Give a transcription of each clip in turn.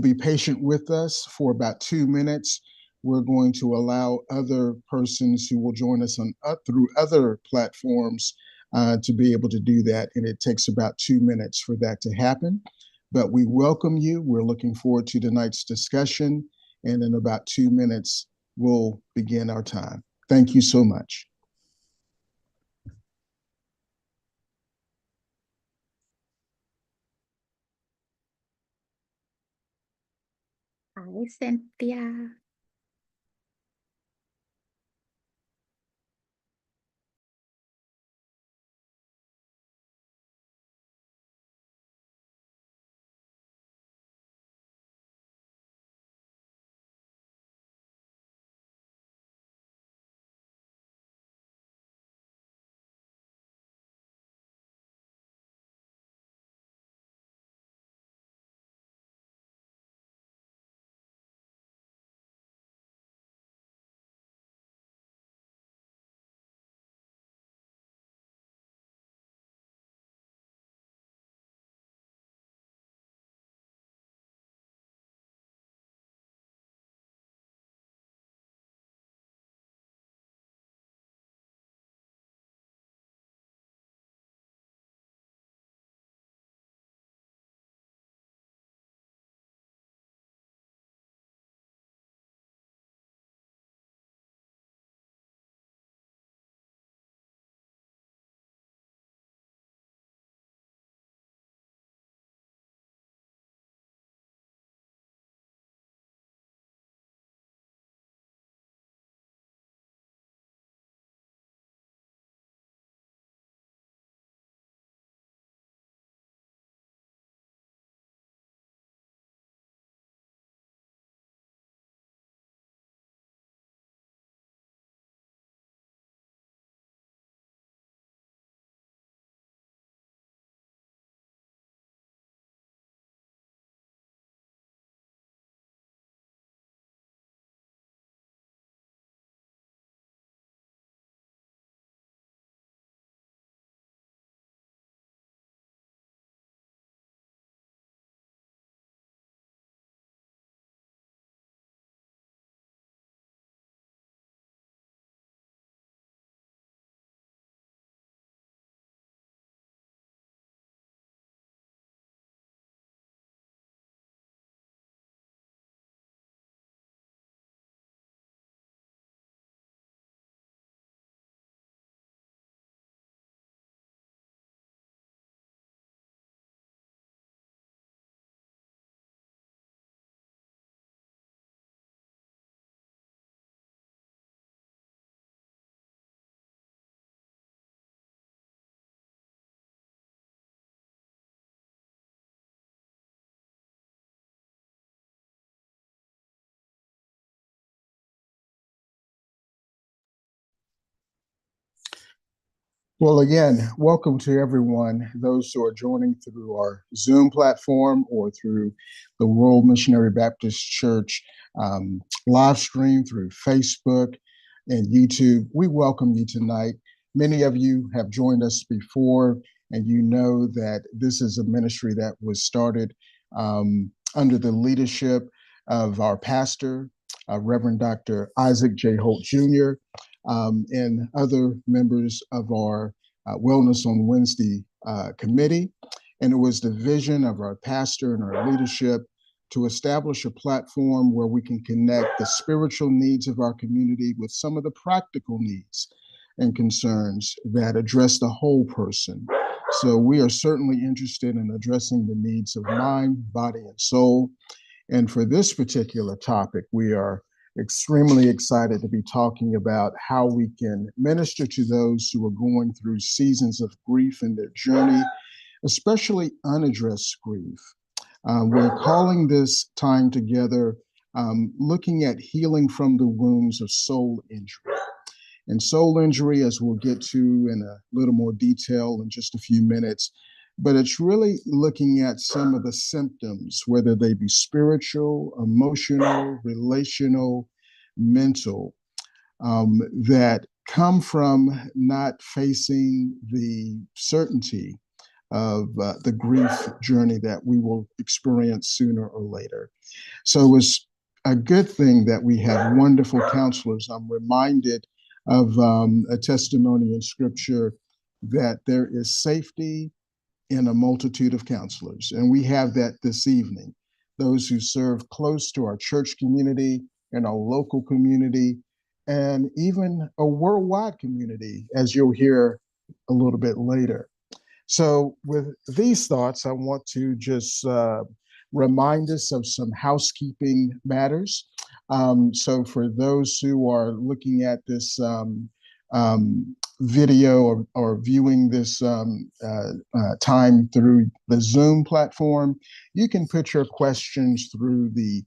be patient with us for about 2 minutes. We're going to allow other persons who will join us on through other platforms to be able to do that. And it takes about 2 minutes for that to happen. But we welcome you. We're looking forward to tonight's discussion. And in about 2 minutes, we'll begin our time. Thank you so much. Hi, Cynthia. Well, again, welcome to everyone, those who are joining through our Zoom platform or through the World Missionary Baptist Church live stream through Facebook and YouTube. We welcome you tonight. Many of you have joined us before, and you know that this is a ministry that was started under the leadership of our pastor, Reverend Dr. Isaac J. Holt Jr., and other members of our Wellness on Wednesday committee. And it was the vision of our pastor and our leadership to establish a platform where we can connect the spiritual needs of our community with some of the practical needs and concerns that address the whole person. So we are certainly interested in addressing the needs of mind, body, and soul. And for this particular topic, we are extremely excited to be talking about how we can minister to those who are going through seasons of grief in their journey, especially unaddressed grief. We're calling this time together looking at healing from the wounds of soul injury. And soul injury, as we'll get to in a little more detail in just a few minutes, but it's really looking at some of the symptoms, whether they be spiritual, emotional, relational, mental, that come from not facing the certainty of the grief journey that we will experience sooner or later. So it's a good thing that we have wonderful counselors. I'm reminded of a testimony in scripture that there is safety in a multitude of counselors. And we have that this evening. Those who serve close to our church community and our local community, and even a worldwide community, as you'll hear a little bit later. So, with these thoughts, I want to just remind us of some housekeeping matters. So, for those who are looking at this video or viewing this time through the Zoom platform, you can put your questions through the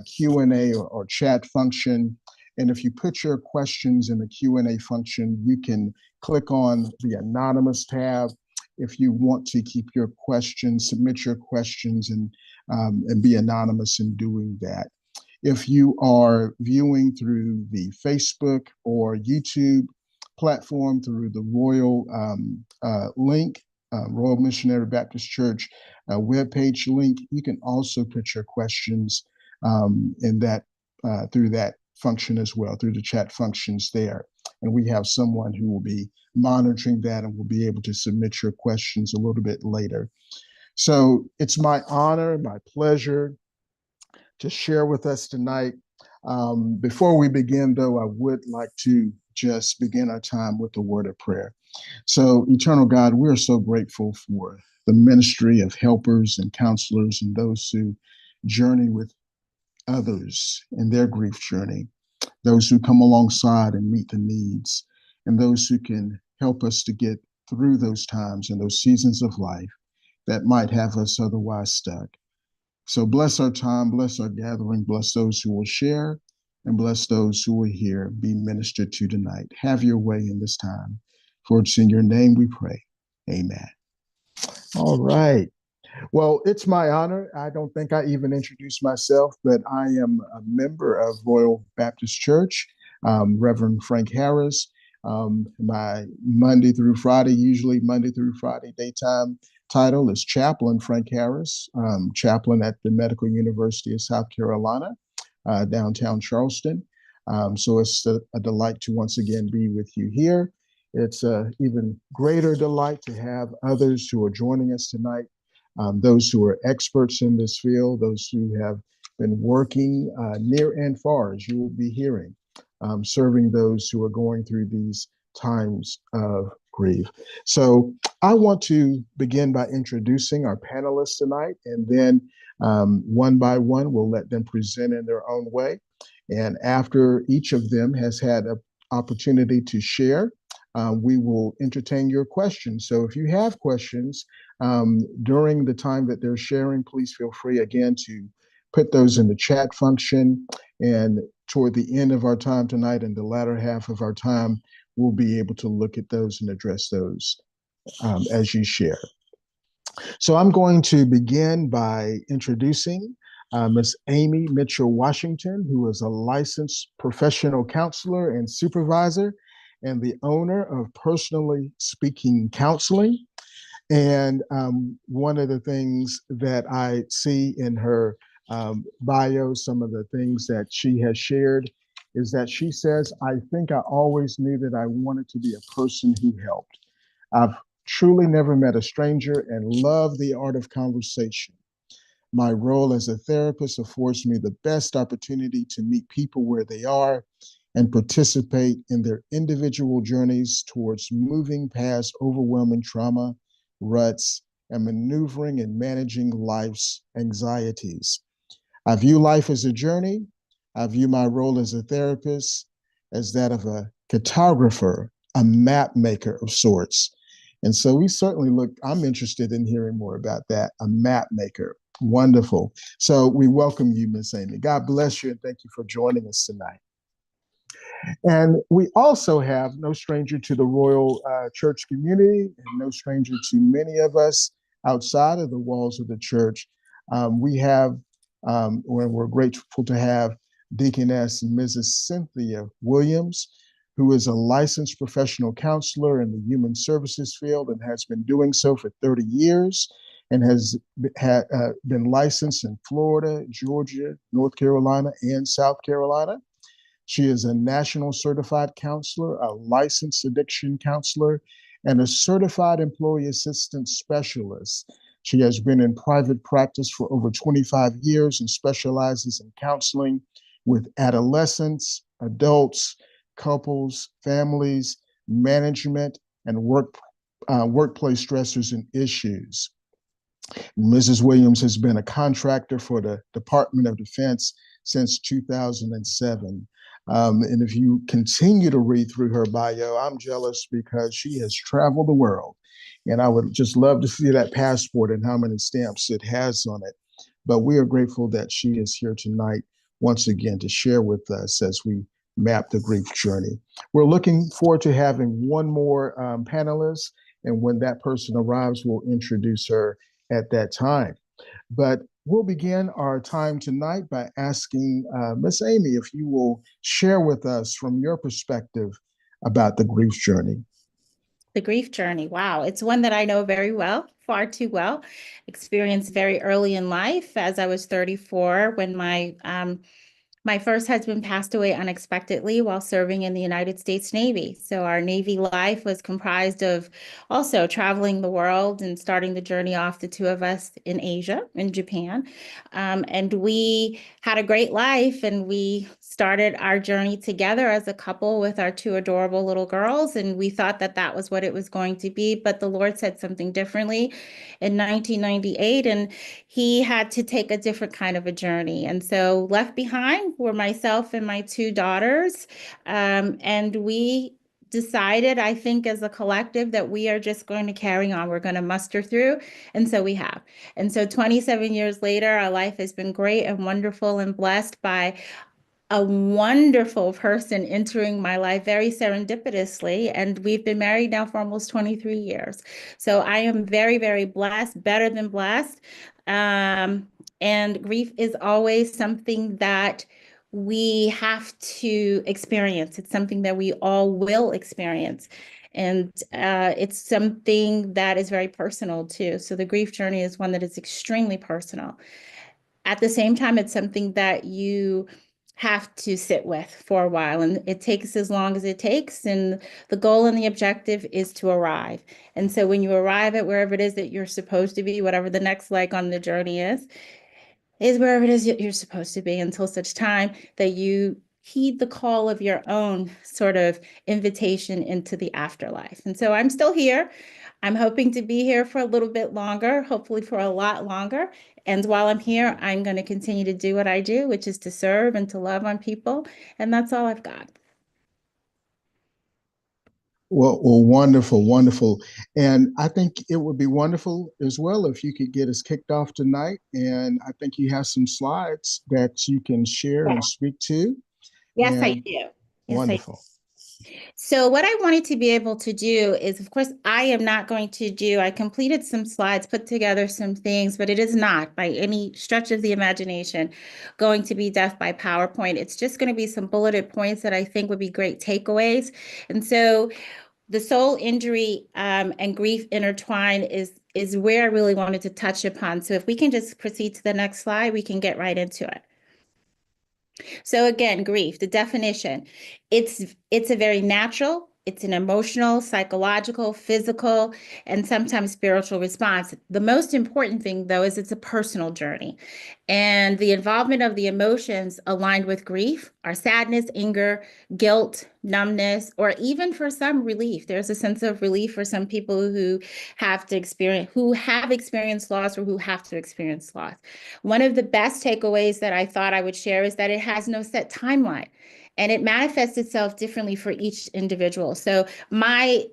Q&A or chat function. And if you put your questions in the Q&A function, you can click on the anonymous tab if you want to keep your questions, submit your questions, and be anonymous in doing that. If you are viewing through the Facebook or YouTube platform through the Royal link, Royal Missionary Baptist Church webpage link, you can also put your questions in that through that function as well, through the chat functions there. And we have someone who will be monitoring that and will be able to submit your questions a little bit later. So it's my honor, my pleasure to share with us tonight. Before we begin, though, I would like to just begin our time with a word of prayer. So, Eternal God, we are so grateful for the ministry of helpers and counselors and those who journey with others in their grief journey, those who come alongside and meet the needs, and those who can help us to get through those times and those seasons of life that might have us otherwise stuck. So bless our time, bless our gathering, bless those who will share, and bless those who will hear, be ministered to tonight. Have your way in this time. For it's in your name we pray. Amen. All right. Well, it's my honor. I don't think I even introduced myself, but I am a member of Royal Baptist Church, Reverend Frank Harris. My Monday through Friday, usually Monday through Friday daytime title is Chaplain Frank Harris, chaplain at the Medical University of South Carolina, downtown Charleston. So it's a delight to once again be with you here. It's an even greater delight to have others who are joining us tonight. Those who are experts in this field, those who have been working near and far, as you will be hearing, serving those who are going through these times of grief. So I want to begin by introducing our panelists tonight, and then one by one, we'll let them present in their own way. And after each of them has had an opportunity to share, we will entertain your questions. So if you have questions during the time that they're sharing, please feel free again to put those in the chat function. And toward the end of our time tonight and the latter half of our time, we'll be able to look at those and address those as you share. So I'm going to begin by introducing Ms. Amy Mitchell Washington, who is a licensed professional counselor and supervisor and the owner of Personally Speaking Counseling. And one of the things that I see in her bio, some of the things that she has shared, is that she says, I think I always knew that I wanted to be a person who helped. I've truly never met a stranger and love the art of conversation. My role as a therapist affords me the best opportunity to meet people where they are and participate in their individual journeys towards moving past overwhelming trauma, ruts, and maneuvering and managing life's anxieties. I view life as a journey. I view my role as a therapist as that of a cartographer, a map maker of sorts. And so we certainly I'm interested in hearing more about that, a map maker. Wonderful. So we welcome you, Miss Amy. God bless you, and thank you for joining us tonight. And we also have no stranger to the Royal Church community and no stranger to many of us outside of the walls of the church. We're grateful to have Deaconess Mrs. Cynthia Williams, who is a licensed professional counselor in the human services field and has been doing so for 30 years and has been licensed in Florida, Georgia, North Carolina, and South Carolina. She is a national certified counselor, a licensed addiction counselor, and a certified employee assistance specialist. She has been in private practice for over 25 years and specializes in counseling with adolescents, adults, couples, families, management, and workplace stressors and issues. Mrs. Williams has been a contractor for the Department of Defense since 2007. And if you continue to read through her bio, I'm jealous because she has traveled the world. And I would just love to see that passport and how many stamps it has on it. But we are grateful that she is here tonight once again to share with us as we map the grief journey. We're looking forward to having one more panelist. And when that person arrives, we'll introduce her at that time. But we'll begin our time tonight by asking Miss Amy if you will share with us from your perspective about the grief journey. The grief journey. Wow. It's one that I know very well, far too well. Experienced very early in life as I was 34 when my first husband passed away unexpectedly while serving in the United States Navy. So our Navy life was comprised of also traveling the world and starting the journey off, the two of us in Asia, in Japan. And we had a great life, and we started our journey together as a couple with our two adorable little girls. And we thought that that was what it was going to be. But the Lord said something differently in 1998, and he had to take a different kind of a journey. And so left behind were myself and my two daughters. And we decided, I think, as a collective, that we are just going to carry on. We're going to muster through. And so we have. And so 27 years later, our life has been great and wonderful and blessed by a wonderful person entering my life very serendipitously. And we've been married now for almost 23 years. So I am very, very blessed, better than blessed. And grief is always something that we have to experience. It's something that we all will experience. And it's something that is very personal too. So the grief journey is one that is extremely personal. At the same time, it's something that you have to sit with for a while, and it takes as long as it takes. And the goal and the objective is to arrive. And so when you arrive at wherever it is that you're supposed to be, whatever the next leg on the journey is wherever it is you're supposed to be until such time that you heed the call of your own sort of invitation into the afterlife. And so I'm still here. I'm hoping to be here for a little bit longer, hopefully for a lot longer. And while I'm here, I'm going to continue to do what I do, which is to serve and to love on people. And that's all I've got. Well, wonderful, wonderful. And I think it would be wonderful as well if you could get us kicked off tonight. And I think you have some slides that you can share Yeah. and speak to. Yes, I And do. Yes, I do. wonderful. So what I wanted to be able to do is, of course, I am not going to do, I completed some slides, put together some things, but it is not by any stretch of the imagination going to be death by PowerPoint. It's just going to be some bulleted points that I think would be great takeaways. And so the soul injury and grief intertwine is where I really wanted to touch upon. So if we can just proceed to the next slide, we can get right into it. So again, grief, the definition, it's a very natural, it's an emotional, psychological, physical, and sometimes spiritual response. The most important thing, though, is it's a personal journey. And the involvement of the emotions aligned with grief are sadness, anger, guilt, numbness, or even for some relief. There's a sense of relief for some people who have experienced loss or who have to experience loss. One of the best takeaways that I thought I would share is that it has no set timeline, and it manifests itself differently for each individual. So my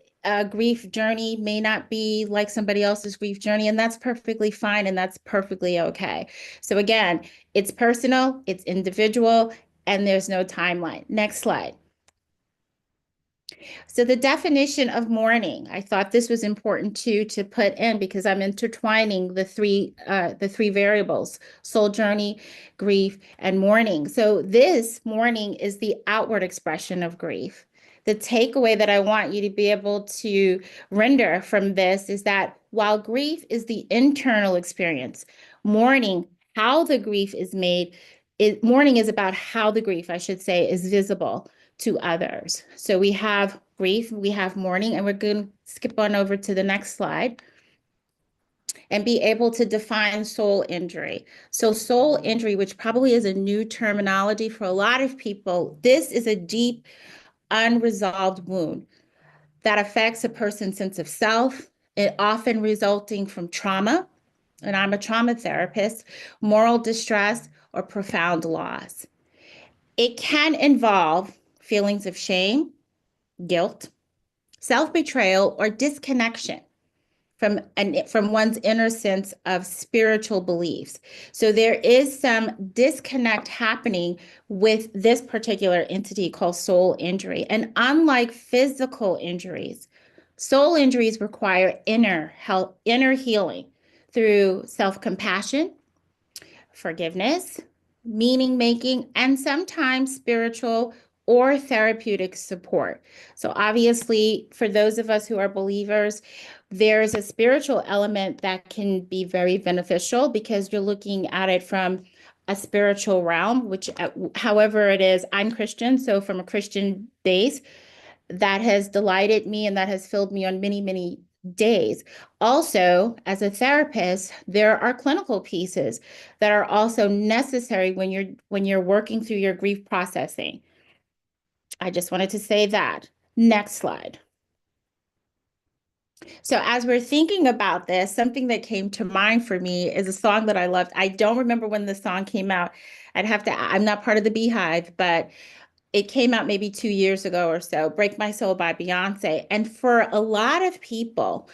grief journey may not be like somebody else's grief journey, and that's perfectly fine, and that's perfectly okay. So again, it's personal, it's individual, and there's no timeline. Next slide. So the definition of mourning, I thought this was important too to put in because I'm intertwining the three variables: soul journey, grief, and mourning. So this mourning is the outward expression of grief. the takeaway that I want you to be able to render from this is that while grief is the internal experience, mourning, how the grief is made, mourning is about how the grief, I should say, is visible to others. So we have grief, we have mourning, and we're going to skip on over to the next slide and be able to define soul injury. So soul injury, which probably is a new terminology for a lot of people, this is a deep, unresolved wound that affects a person's sense of self, it often resulting from trauma, and I'm a trauma therapist, moral distress, or profound loss. It can involve feelings of shame, guilt, self-betrayal, or disconnection from one's inner sense of spiritual beliefs. So there is some disconnect happening with this particular entity called soul injury. And unlike physical injuries, soul injuries require inner health, inner healing through self-compassion, forgiveness, meaning making, and sometimes spiritual or therapeutic support. So obviously, for those of us who are believers, there's a spiritual element that can be very beneficial because you're looking at it from a spiritual realm, which however it is, I'm Christian, so from a Christian base, that has delighted me and that has filled me on many, many days. Also, as a therapist, there are clinical pieces that are also necessary when you're working through your grief processing. I just wanted to say that. Next slide. So as we're thinking about this, something that came to mind for me is a song that I loved. I don't remember when the song came out. I'm not part of the Beehive, but it came out maybe 2 years ago or so, Break My Soul by Beyonce. And for a lot of people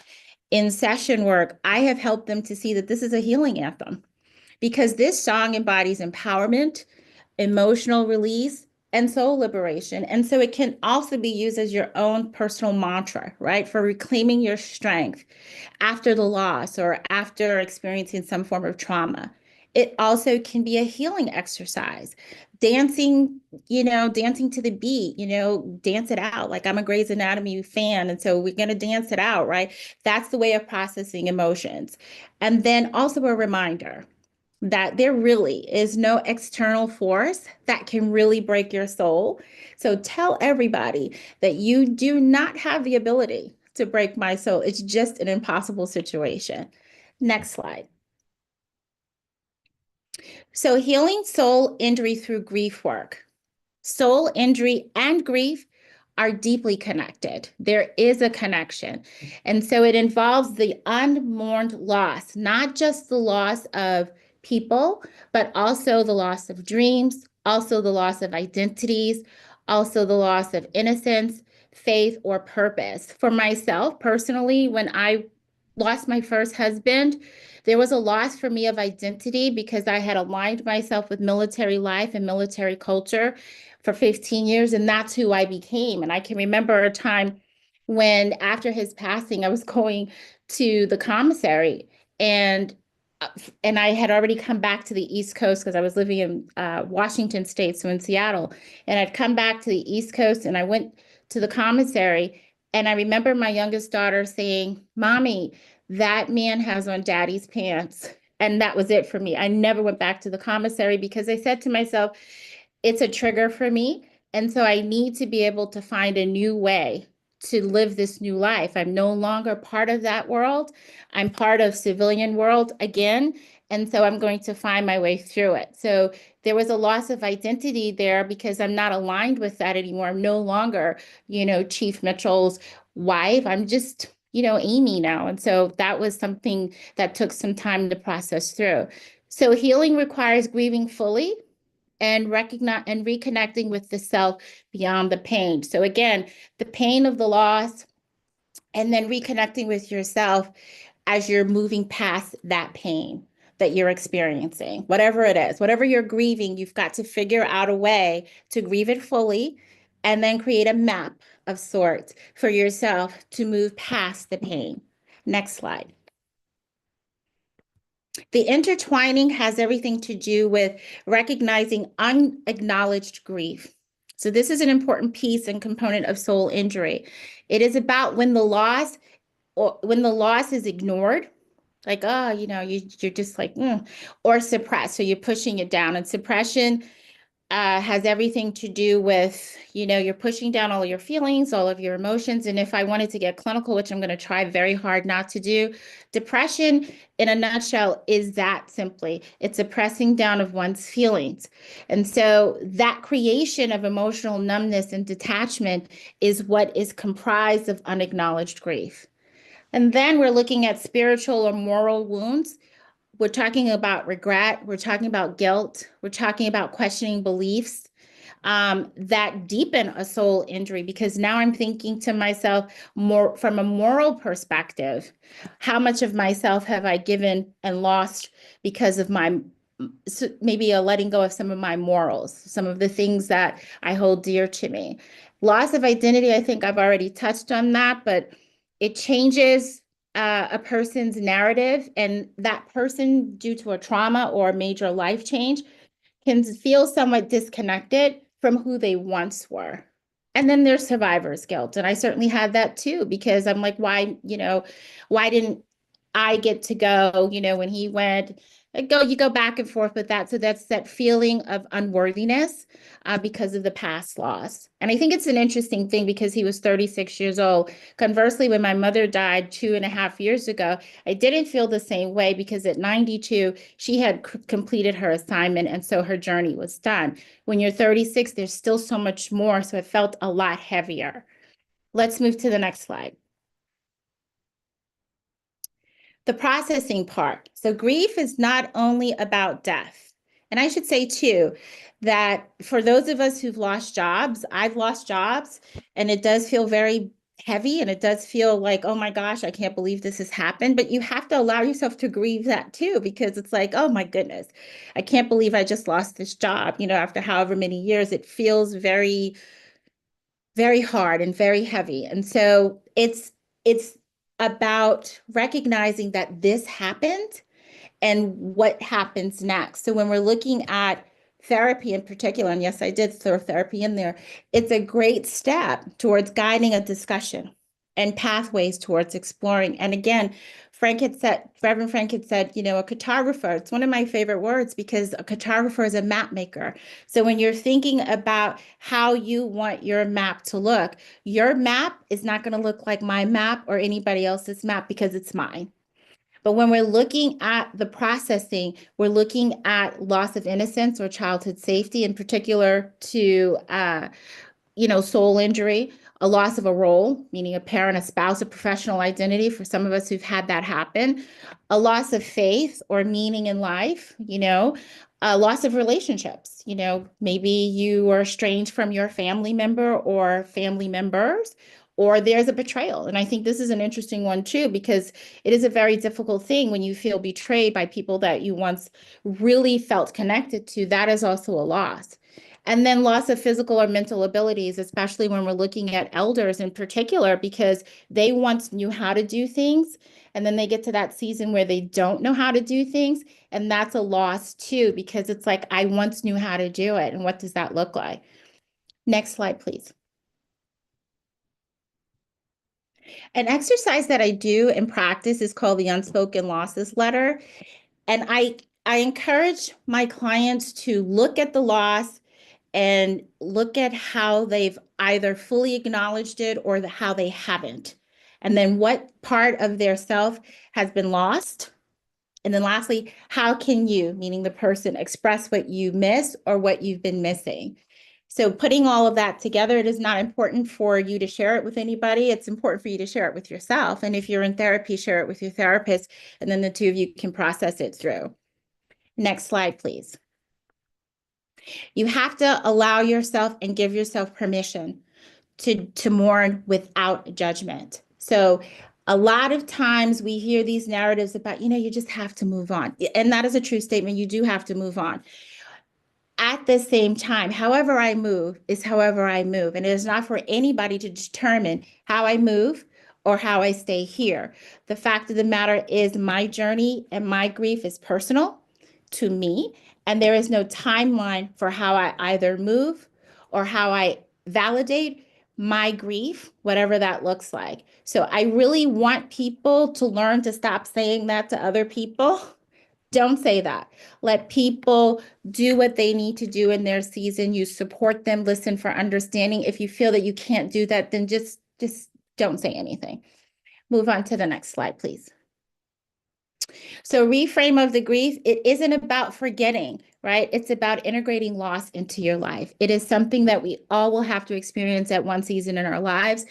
in session work, I have helped them to see that this is a healing anthem because this song embodies empowerment, emotional release, and soul liberation. And so it can also be used as your own personal mantra, right? For reclaiming your strength after the loss or after experiencing some form of trauma. It also can be a healing exercise. Dancing, dancing to the beat, dance it out. Like I'm a Grey's Anatomy fan, and so we're going to dance it out, right? That's the way of processing emotions. And then also a reminder that there really is no external force that can really break your soul. So tell everybody that you do not have the ability to break my soul. It's just an impossible situation. Next slide. So healing soul injury through grief work. Soul injury and grief are deeply connected. There is a connection. And so it involves the unmourned loss, not just the loss of people, but also the loss of dreams, also the loss of identities, also the loss of innocence, faith, or purpose. For myself personally, when I lost my first husband, there was a loss for me of identity because I had aligned myself with military life and military culture for 15 years, and that's who I became. And I can remember a time when, after his passing, I was going to the commissary, and and I had already come back to the East Coast because I was living in Washington State, so in Seattle. And I'd come back to the East Coast, and I went to the commissary, and I remember my youngest daughter saying, "Mommy, that man has on daddy's pants." And that was it for me. I never went back to the commissary because I said to myself, it's a trigger for me. And so I need to be able to find a new way to live this new life. I'm no longer part of that world. I'm part of civilian world again. And so I'm going to find my way through it. So there was a loss of identity there because I'm not aligned with that anymore. I'm no longer, Chief Mitchell's wife. I'm just, Amy now. And so that was something that took some time to process through. So healing requires grieving fully and reconnecting with the self beyond the pain. So again, the pain of the loss and then reconnecting with yourself as you're moving past that pain that you're experiencing, whatever it is, whatever you're grieving, you've got to figure out a way to grieve it fully and then create a map of sorts for yourself to move past the pain. Next slide. The intertwining has everything to do with recognizing unacknowledged grief. So this is an important piece and component of soul injury. It is about when the loss or when the loss is ignored, like, oh, you're just like, or suppressed. So you're pushing it down. And suppression has everything to do with, you're pushing down all of your feelings, all of your emotions. And if I wanted to get clinical, which I'm going to try very hard not to do, depression in a nutshell is that simply. It's a pressing down of one's feelings. And so that creation of emotional numbness and detachment is what is comprised of unacknowledged grief. And then we're looking at spiritual or moral wounds. We're talking about regret. We're talking about guilt. We're talking about questioning beliefs that deepen a soul injury, because now I'm thinking to myself more from a moral perspective, how much of myself have I given and lost because of my maybe a letting go of some of my morals, some of the things that I hold dear to me. Loss of identity, I think I've already touched on that, but it changes a person's narrative, and that person, due to a trauma or a major life change, can feel somewhat disconnected from who they once were. And then there's survivor's guilt. And I certainly had that too, because I'm like, why didn't I get to go, when he went, you go back and forth with that. So that's that feeling of unworthiness because of the past loss. And I think it's an interesting thing because he was 36 years old. Conversely, when my mother died 2.5 years ago, I didn't feel the same way because at 92, she had completed her assignment. And so her journey was done. When you're 36, there's still so much more. So it felt a lot heavier. Let's move to the next slide. The processing part. So grief is not only about death. And I should say too, that for those of us who've lost jobs, I've lost jobs, and it does feel very heavy, and it does feel like, oh my gosh, I can't believe this has happened. But you have to allow yourself to grieve that too, because it's like, oh my goodness, I can't believe I just lost this job. After however many years, it feels very, very hard and very heavy. And so it's about recognizing that this happened and what happens next. So when we're looking at therapy in particular, and yes, I did throw therapy in there, it's a great step towards guiding a discussion and pathways towards exploring. And again, Reverend Frank had said, a cartographer, it's one of my favorite words because a cartographer is a map maker. So when you're thinking about how you want your map to look, your map is not going to look like my map or anybody else's map because it's mine. But when we're looking at the processing, we're looking at loss of innocence or childhood safety, in particular to soul injury, a loss of a role, meaning a parent, a spouse, a professional identity for some of us who've had that happen, a loss of faith or meaning in life, a loss of relationships. Maybe you are estranged from your family member or family members, or there's a betrayal. And I think this is an interesting one too, because it is a very difficult thing when you feel betrayed by people that you once really felt connected to. That is also a loss. And then loss of physical or mental abilities, especially when we're looking at elders in particular, because they once knew how to do things. And then they get to that season where they don't know how to do things. And that's a loss too, because it's like, I once knew how to do it. And what does that look like? Next slide, please. An exercise that I do in practice is called the unspoken losses letter. And I encourage my clients to look at the loss and look at how they've either fully acknowledged it or how they haven't. And then what part of their self has been lost. And then lastly, how can you, meaning the person, express what you miss or what you've been missing? So putting all of that together, it is not important for you to share it with anybody. It's important for you to share it with yourself. And if you're in therapy, share it with your therapist, and then the two of you can process it through. Next slide, please. You have to allow yourself and give yourself permission to mourn without judgment. So a lot of times we hear these narratives about, you just have to move on. And that is a true statement. You do have to move on. At the same time, however I move is however I move. And it is not for anybody to determine how I move or how I stay here. The fact of the matter is my journey and my grief is personal to me, and there is no timeline for how I either move or how I validate my grief, whatever that looks like. So I really want people to learn to stop saying that to other people. Don't say that. Let people do what they need to do in their season. You support them, listen for understanding. If you feel that you can't do that, then just don't say anything. Move on to the next slide, please. So reframe of the grief, it isn't about forgetting, right? It's about integrating loss into your life. It is something that we all will have to experience at one season in our lives.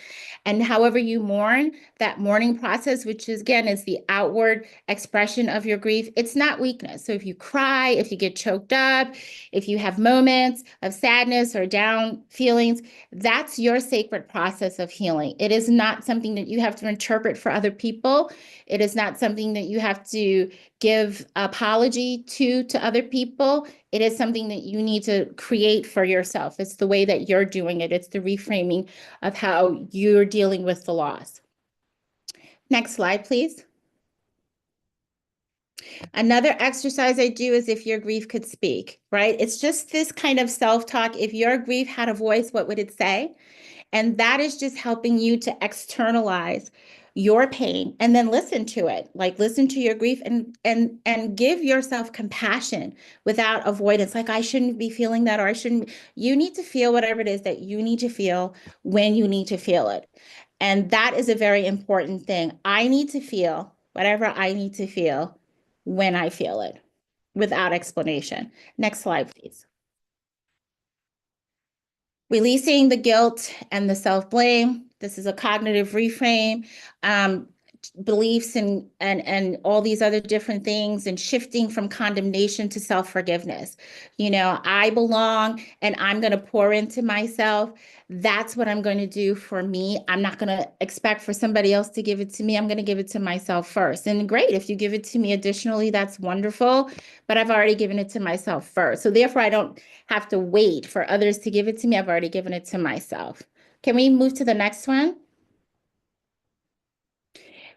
And however you mourn, that mourning process, which is, again, is the outward expression of your grief, it's not weakness. So if you cry, if you get choked up, if you have moments of sadness or down feelings, that's your sacred process of healing. It is not something that you have to interpret for other people. It is not something that you have to give apology to other people. It is something that you need to create for yourself. It's the way that you're doing it. It's the reframing of how you're dealing with the loss. Next slide, please. Another exercise I do is if your grief could speak, right? It's just this kind of self-talk. If your grief had a voice, what would it say? And that is just helping you to externalize your pain and then listen to it. Like listen to your grief and give yourself compassion without avoidance. Like I shouldn't be feeling that, or I shouldn't. You need to feel whatever it is that you need to feel when you need to feel it. And that is a very important thing. I need to feel whatever I need to feel when I feel it without explanation. Next slide, please. Releasing the guilt and the self-blame. This is a cognitive reframe. Beliefs and all these other different things, and shifting from condemnation to self-forgiveness. You know, I belong and I'm going to pour into myself. That's what I'm going to do for me. I'm not going to expect for somebody else to give it to me. I'm going to give it to myself first. And great, if you give it to me additionally, that's wonderful, but I've already given it to myself first. So therefore, I don't have to wait for others to give it to me. I've already given it to myself. Can we move to the next one?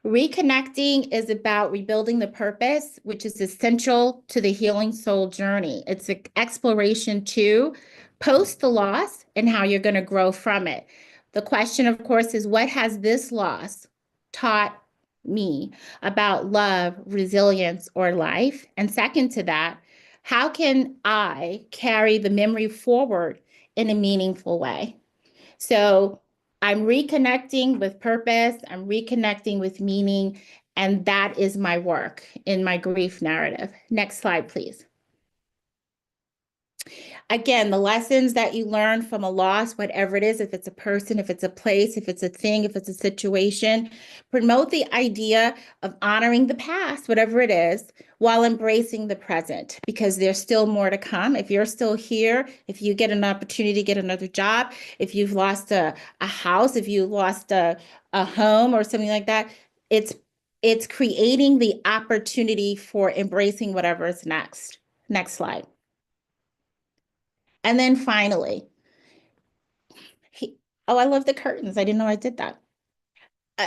Reconnecting is about rebuilding the purpose, which is essential to the healing soul journey. It's an exploration to post the loss and how you're going to grow from it. The question, of course, is what has this loss taught me about love, resilience, or life? And second to that, how can I carry the memory forward in a meaningful way? So I'm reconnecting with purpose, I'm reconnecting with meaning, and that is my work in my grief narrative. Next slide, please. Again, the lessons that you learn from a loss, whatever it is, if it's a person, if it's a place, if it's a thing, if it's a situation, promote the idea of honoring the past, whatever it is, while embracing the present, because there's still more to come. If you're still here, if you get an opportunity to get another job, if you've lost a house, if you lost a home or something like that, it's creating the opportunity for embracing whatever is next. Next slide. And then finally, oh, I love the curtains. I didn't know I did that.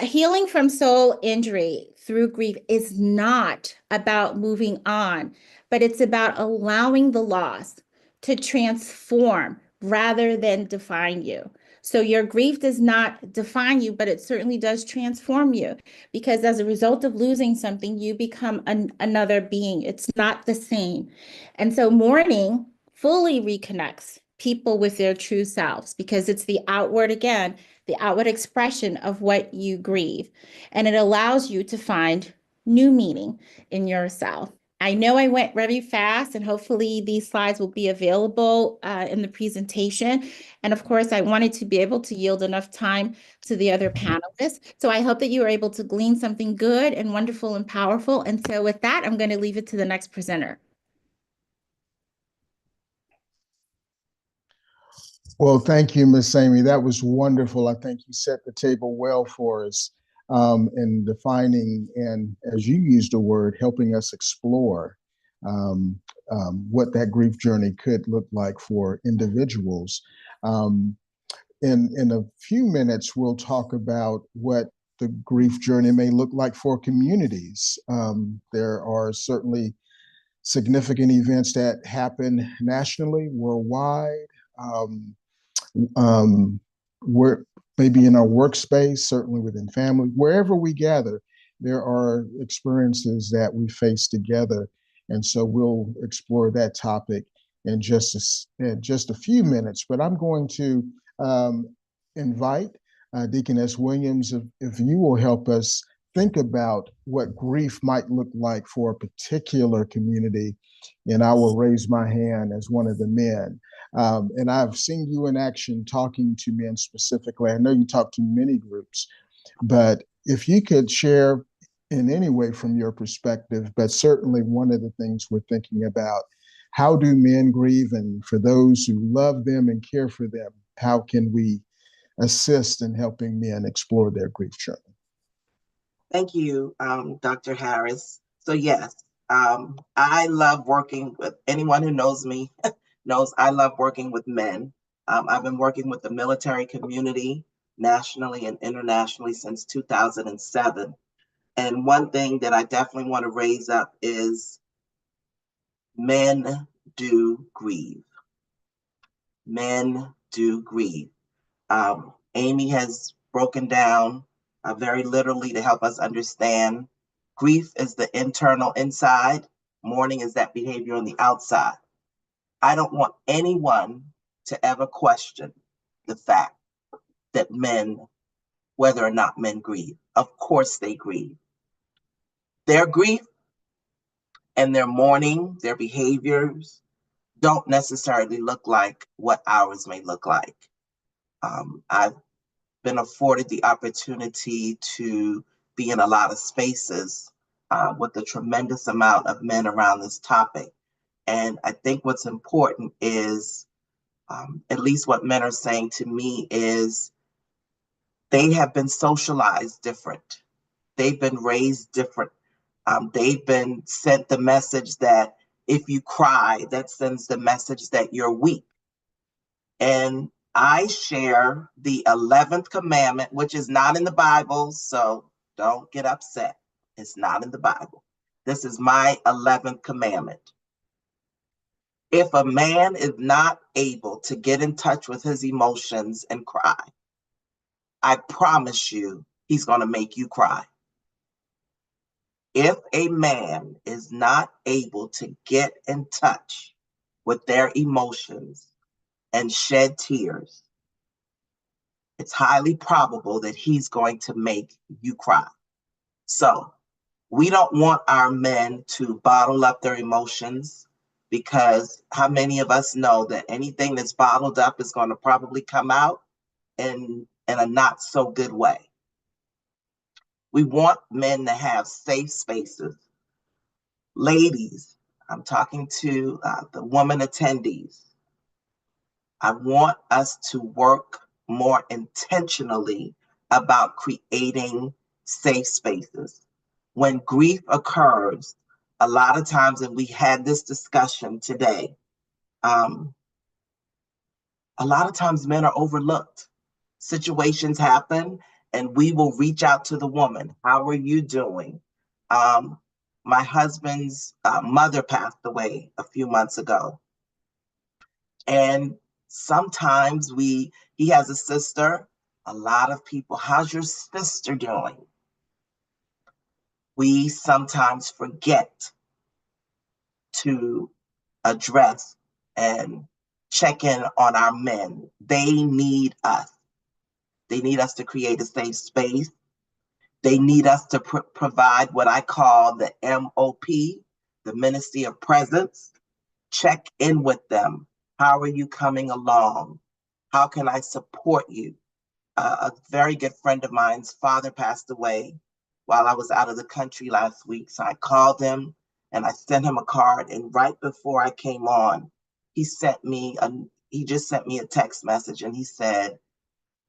Healing from soul injury through grief is not about moving on, but it's about allowing the loss to transform rather than define you. So your grief does not define you, but it certainly does transform you, because as a result of losing something, you become another being. It's not the same. And so mourning fully reconnects people with their true selves, because it's the outward, again, the outward expression of what you grieve. And it allows you to find new meaning in yourself. I know I went very fast, and hopefully these slides will be available in the presentation. And of course, I wanted to be able to yield enough time to the other panelists. So I hope that you were able to glean something good and wonderful and powerful. And so with that, I'm going to leave it to the next presenter. Well, thank you, Miss Amy. That was wonderful. I think you set the table well for us in defining and, as you used the word, helping us explore what that grief journey could look like for individuals. In a few minutes, we'll talk about what the grief journey may look like for communities. There are certainly significant events that happen nationally, worldwide. We're maybe in our workspace, certainly within family, wherever we gather, there are experiences that we face together. And so we'll explore that topic in just a few minutes. But I'm going to invite Deaconess Williams, if you will help us think about what grief might look like for a particular community. And I will raise my hand as one of the men. And I've seen you in action talking to men specifically. I know you talk to many groups, but if you could share in any way from your perspective, but certainly one of the things we're thinking about, how do men grieve? And for those who love them and care for them, how can we assist in helping men explore their grief journey? Thank you, Dr. Harris. So yes, I love working with anyone who knows me knows I love working with men. I've been working with the military community nationally and internationally since 2007. And one thing that I definitely want to raise up is men do grieve. Men do grieve. Amy has broken down very literally to help us understand grief is the internal inside, mourning is that behavior on the outside. I don't want anyone to ever question the fact that men, whether or not men grieve, of course they grieve. Their grief and their mourning, their behaviors don't necessarily look like what ours may look like. I've been afforded the opportunity to be in a lot of spaces with a tremendous amount of men around this topic. And I think what's important is, at least what men are saying to me is, they have been socialized different. They've been raised different. They've been sent the message that if you cry, that sends the message that you're weak. And I share the 11th commandment, which is not in the Bible, so don't get upset. It's not in the Bible. This is my 11th commandment. If a man is not able to get in touch with his emotions and cry, I promise you, he's going to make you cry. If a man is not able to get in touch with their emotions and shed tears, it's highly probable that he's going to make you cry. So we don't want our men to bottle up their emotions, because how many of us know that anything that's bottled up is going to probably come out in a not so good way. We want men to have safe spaces. Ladies, I'm talking to the woman attendees. I want us to work more intentionally about creating safe spaces. When grief occurs, a lot of times, and we had this discussion today, a lot of times men are overlooked. Situations happen and we will reach out to the woman. How are you doing? My husband's mother passed away a few months ago. And sometimes he has a sister. A lot of people, how's your sister doing? We sometimes forget to address and check in on our men. They need us. They need us to create a safe space. They need us to provide what I call the MOP, the Ministry of Presence. Check in with them. How are you coming along? How can I support you? A very good friend of mine's father passed away while I was out of the country last week. So I called him and I sent him a card. And right before I came on, he just sent me a text message, and he said,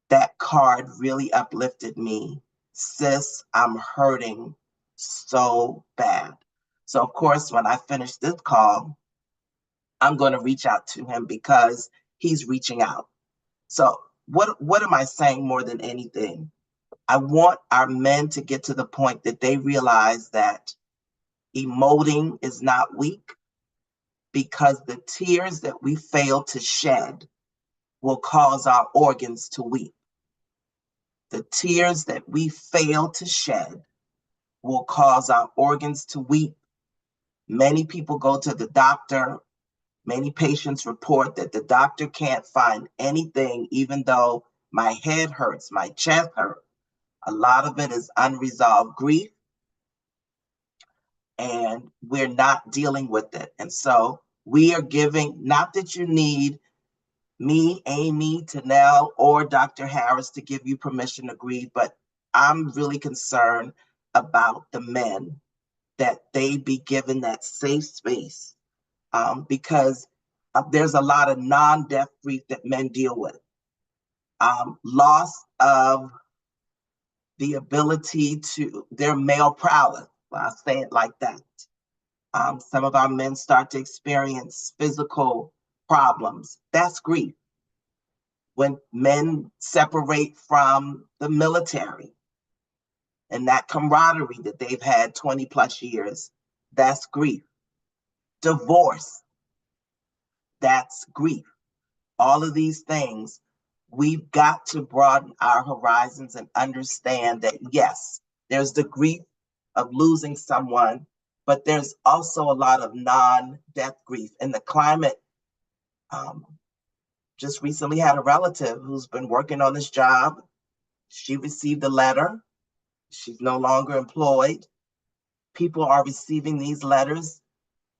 that card really uplifted me. Sis, I'm hurting so bad. So of course, when I finish this call, I'm going to reach out to him because he's reaching out. So what am I saying more than anything? I want our men to get to the point that they realize that emoting is not weak, because the tears that we fail to shed will cause our organs to weep. The tears that we fail to shed will cause our organs to weep. Many people go to the doctor. Many patients report that the doctor can't find anything, even though my head hurts, my chest hurts. A lot of it is unresolved grief, and we're not dealing with it. And so we are giving, not that you need me, Amy, Tanel, or Dr. Harris to give you permission to grieve, but I'm really concerned about the men, that they be given that safe space, because there's a lot of non-death grief that men deal with. Loss of the ability to their male prowess, I'll say it like that. Some of our men start to experience physical problems. That's grief. When men separate from the military and that camaraderie that they've had 20 plus years, that's grief. Divorce, that's grief. All of these things, we've got to broaden our horizons and understand that, yes, there's the grief of losing someone, but there's also a lot of non-death grief. And the climate, just recently had a relative who's been working on this job. She received a letter. She's no longer employed. People are receiving these letters.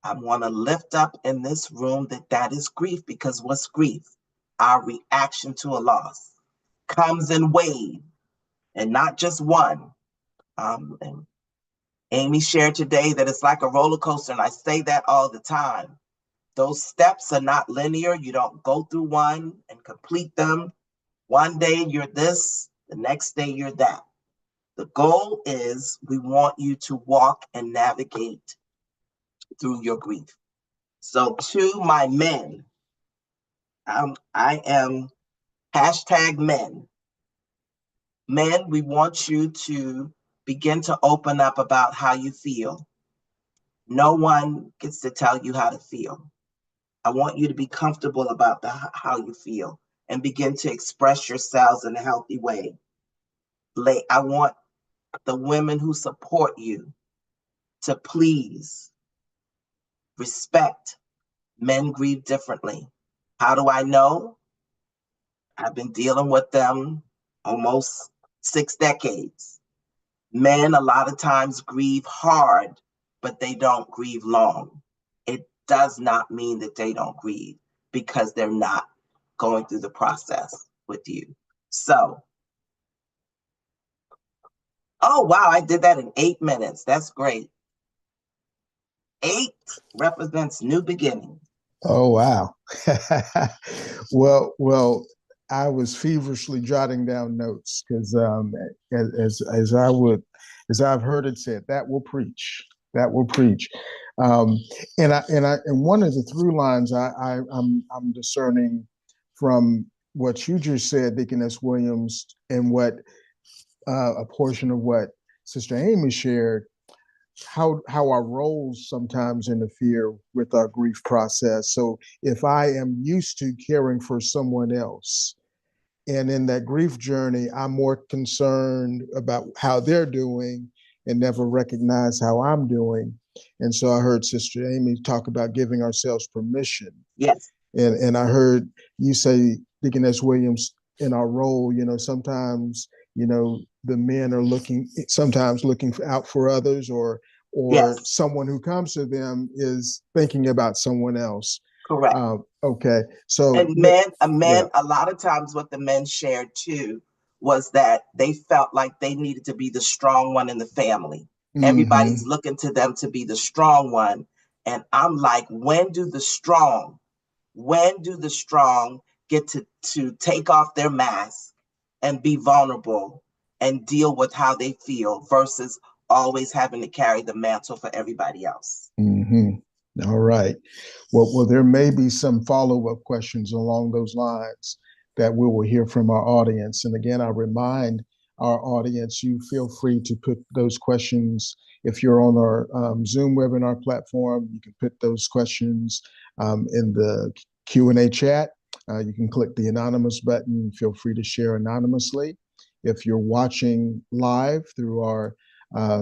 I want to lift up in this room that is grief, because what's grief? Our reaction to a loss comes in waves, and not just one. And Amy shared today that it's like a roller coaster, and I say that all the time. Those steps are not linear. You don't go through one and complete them. One day you're this, the next day you're that. The goal is we want you to walk and navigate through your grief. So to my men, I am #men. Men, we want you to begin to open up about how you feel. No one gets to tell you how to feel. I want you to be comfortable about how you feel and begin to express yourselves in a healthy way. I want the women who support you to please respect. Men grieve differently. How do I know? I've been dealing with them almost 6 decades. Men a lot of times grieve hard, but they don't grieve long. It does not mean that they don't grieve, because they're not going through the process with you. So, oh wow, I did that in 8 minutes. That's great. 8 represents new beginning. Oh, wow. Well, I was feverishly jotting down notes because as I've heard it said, that will preach. That will preach. And one of the through lines I'm discerning from what you just said, Deaconess Williams, and what a portion of what Sister Amy shared, how our roles sometimes interfere with our grief process. So if I am used to caring for someone else, and in that grief journey, I'm more concerned about how they're doing and never recognize how I'm doing. And so I heard Sister Amy talk about giving ourselves permission. Yes. And I heard you say, Deaconess Williams, in our role, sometimes, the men are sometimes looking out for others, or Yes. someone who comes to them is thinking about someone else. Correct. Okay. So, and a lot of times what the men shared too was that they felt like they needed to be the strong one in the family. Mm-hmm. Everybody's looking to them to be the strong one. And I'm like, when do the strong get to take off their mask and be vulnerable and deal with how they feel versus always having to carry the mantle for everybody else? Mm-hmm. All right. Well, there may be some follow-up questions along those lines that we will hear from our audience. And again, I remind our audience, you feel free to put those questions. If you're on our Zoom webinar platform, you can put those questions in the Q&A chat. You can click the anonymous button. Feel free to share anonymously. If you're watching live through our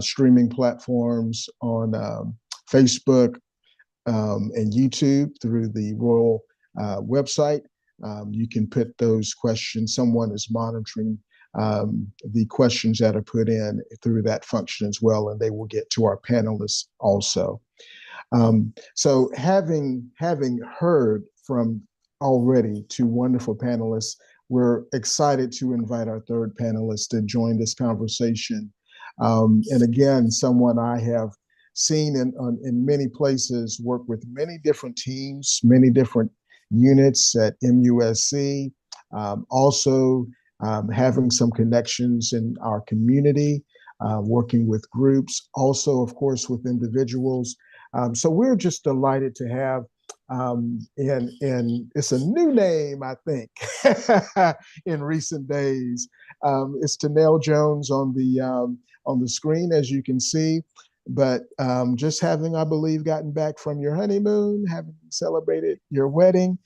streaming platforms on Facebook and YouTube through the Royal website, you can put those questions. Someone is monitoring the questions that are put in through that function as well, and they will get to our panelists also. So having heard from already two wonderful panelists, we're excited to invite our third panelist to join this conversation. And again, someone I have seen in many places, work with many different teams, many different units at MUSC, also having some connections in our community, working with groups, also, of course, with individuals. So we're just delighted to have, and it's a new name, I think, in recent days. It's Tanel Jones on the screen, as you can see. But just having, I believe, gotten back from your honeymoon, having celebrated your wedding,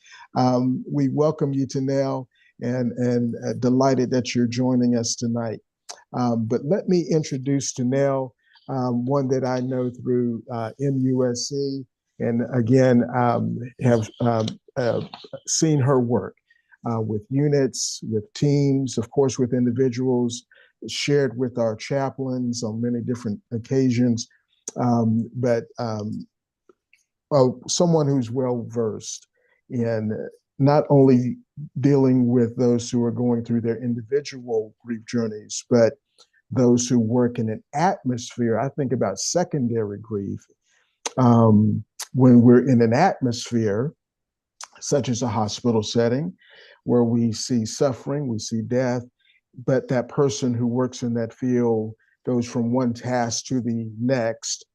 we welcome you, Tanel, and delighted that you're joining us tonight. But let me introduce Tanel, one that I know through MUSC, and again, have seen her work with units, with teams, of course, with individuals, shared with our chaplains on many different occasions, but someone who's well-versed in not only dealing with those who are going through their individual grief journeys, but those who work in an atmosphere. I think about secondary grief. When we're in an atmosphere, such as a hospital setting, where we see suffering, we see death, but that person who works in that field goes from one task to the next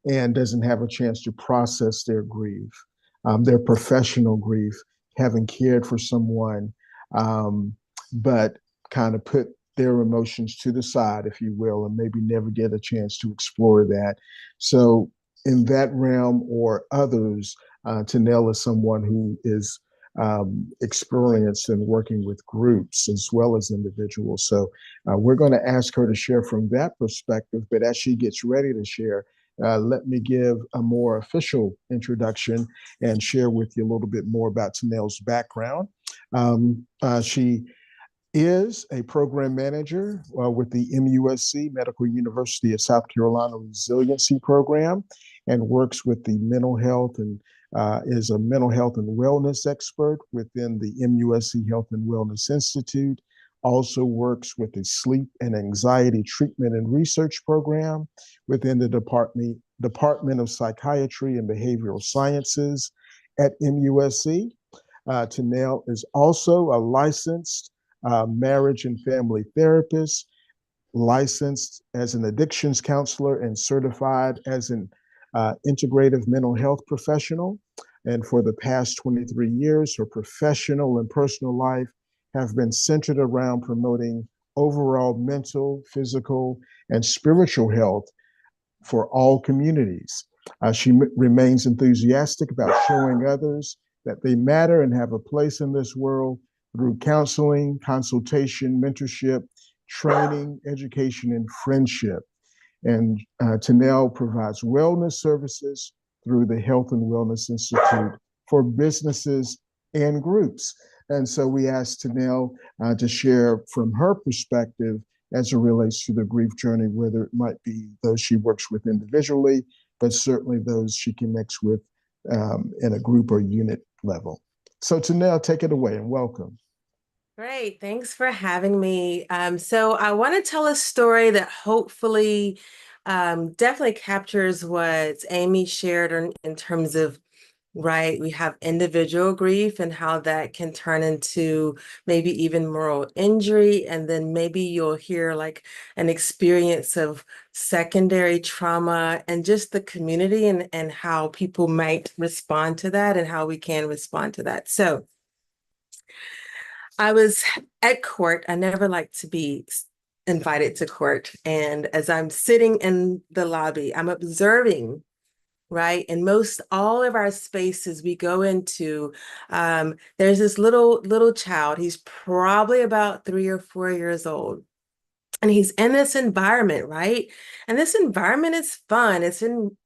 and doesn't have a chance to process their grief, their professional grief, having cared for someone, but kind of put their emotions to the side, if you will, and maybe never get a chance to explore that. So in that realm or others, Tanel is someone who is experienced in working with groups as well as individuals. So we're going to ask her to share from that perspective, but as she gets ready to share, let me give a more official introduction and share with you a little bit more about Tanel's background. She is a program manager with the MUSC Medical University of South Carolina Resiliency Program, and works with the mental health and is a mental health and wellness expert within the MUSC Health and Wellness Institute. Also works with the sleep and anxiety treatment and research program within the Department of Psychiatry and Behavioral Sciences at MUSC. Tanel is also a licensed marriage and family therapist, licensed as an addictions counselor, and certified as an integrative mental health professional. And for the past 23 years, her professional and personal life have been centered around promoting overall mental, physical, and spiritual health for all communities. She remains enthusiastic about showing others that they matter and have a place in this world through counseling, consultation, mentorship, training, education, and friendship. And Tanel provides wellness services through the Health and Wellness Institute for businesses and groups. And so we asked Tanel to share from her perspective as it relates to the grief journey, whether it might be those she works with individually, but certainly those she connects with in a group or unit level. So Tanel, take it away and welcome. Great, thanks for having me. So I want to tell a story that hopefully definitely captures what Amy shared in terms of, right, we have individual grief and how that can turn into maybe even moral injury. And then maybe you'll hear like an experience of secondary trauma and just the community and how people might respond to that and how we can respond to that. So I was at court. I never like to be invited to court. And as I'm sitting in the lobby, I'm observing right? And most all of our spaces we go into, there's this little child. He's probably about 3 or 4 years old. And he's in this environment, right? And this environment is fun. It's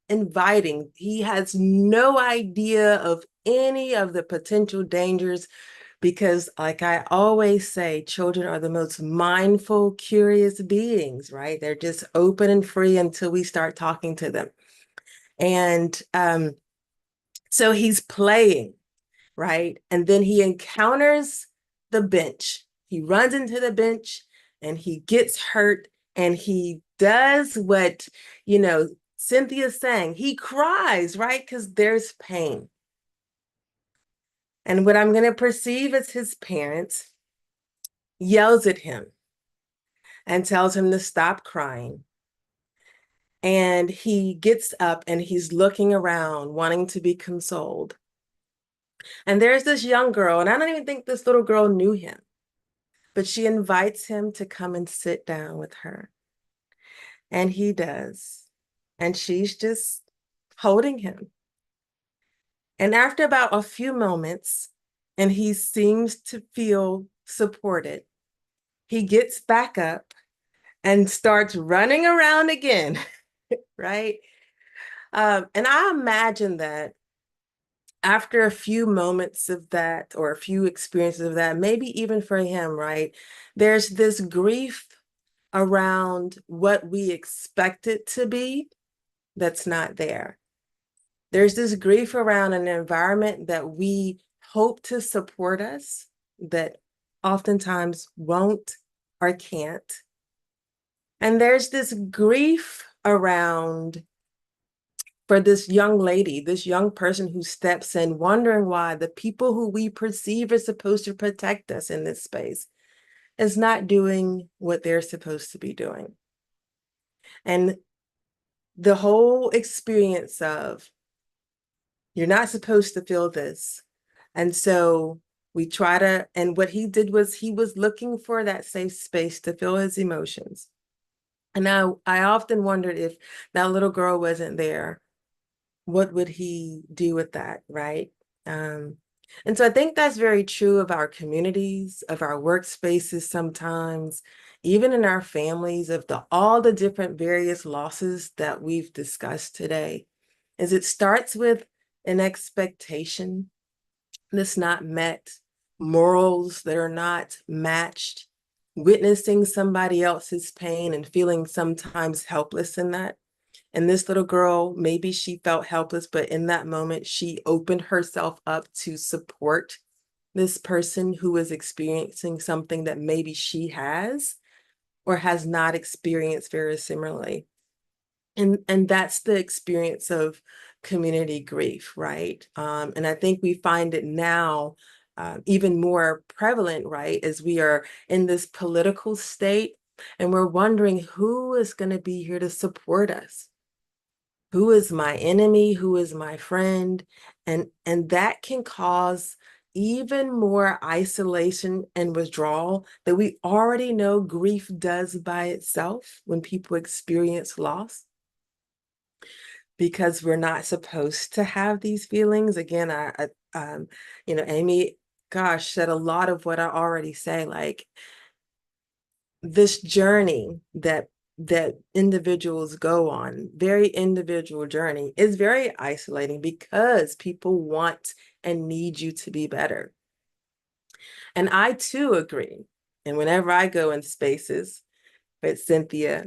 inviting. He has no idea of any of the potential dangers because, like I always say, children are the most mindful, curious beings, right? They're just open and free until we start talking to them. And so he's playing, right? And then he encounters the bench. He runs into the bench and he gets hurt and he does what, Cynthia's saying. He cries, right? Because there's pain. And what I'm going to perceive as his parents yells at him and tells him to stop crying. And he gets up and he's looking around, wanting to be consoled. And there's this young girl, and I don't even think this little girl knew him, but she invites him to come and sit down with her. And he does. And she's just holding him. And after about a few moments, and he seems to feel supported, he gets back up and starts running around again, right? And I imagine that after a few moments of that, or a few experiences of that, maybe even for him, right, there's this grief around what we expect it to be that's not there. There's this grief around an environment that we hope to support us that oftentimes won't or can't. And there's this grief around for this young lady, this young person who steps in, wondering why the people who we perceive are supposed to protect us in this space is not doing what they're supposed to be doing. And the whole experience of, you're not supposed to feel this. And so we try to, and what he did was he was looking for that safe space to feel his emotions. And now I often wondered, if that little girl wasn't there, what would he do with that, right? And so I think that's very true of our communities, of our workspaces sometimes, even in our families, of all the different various losses that we've discussed today, is it starts with an expectation that's not met, morals that are not matched, witnessing somebody else's pain and feeling sometimes helpless in that. And this little girl, maybe she felt helpless, but in that moment, she opened herself up to support this person who is experiencing something that maybe she has or has not experienced very similarly. And that's the experience of community grief, right? And I think we find it now even more prevalent, right, as we are in this political state and we're wondering who is going to be here to support us. Who is my enemy? Who is my friend? And that can cause even more isolation and withdrawal that we already know grief does by itself when people experience loss. Because we're not supposed to have these feelings. Again, Amy, gosh, said a lot of what I already say, like this journey that individuals go on, very individual journey, is very isolating because people want and need you to be better. And I too agree. And whenever I go in spaces with Cynthia,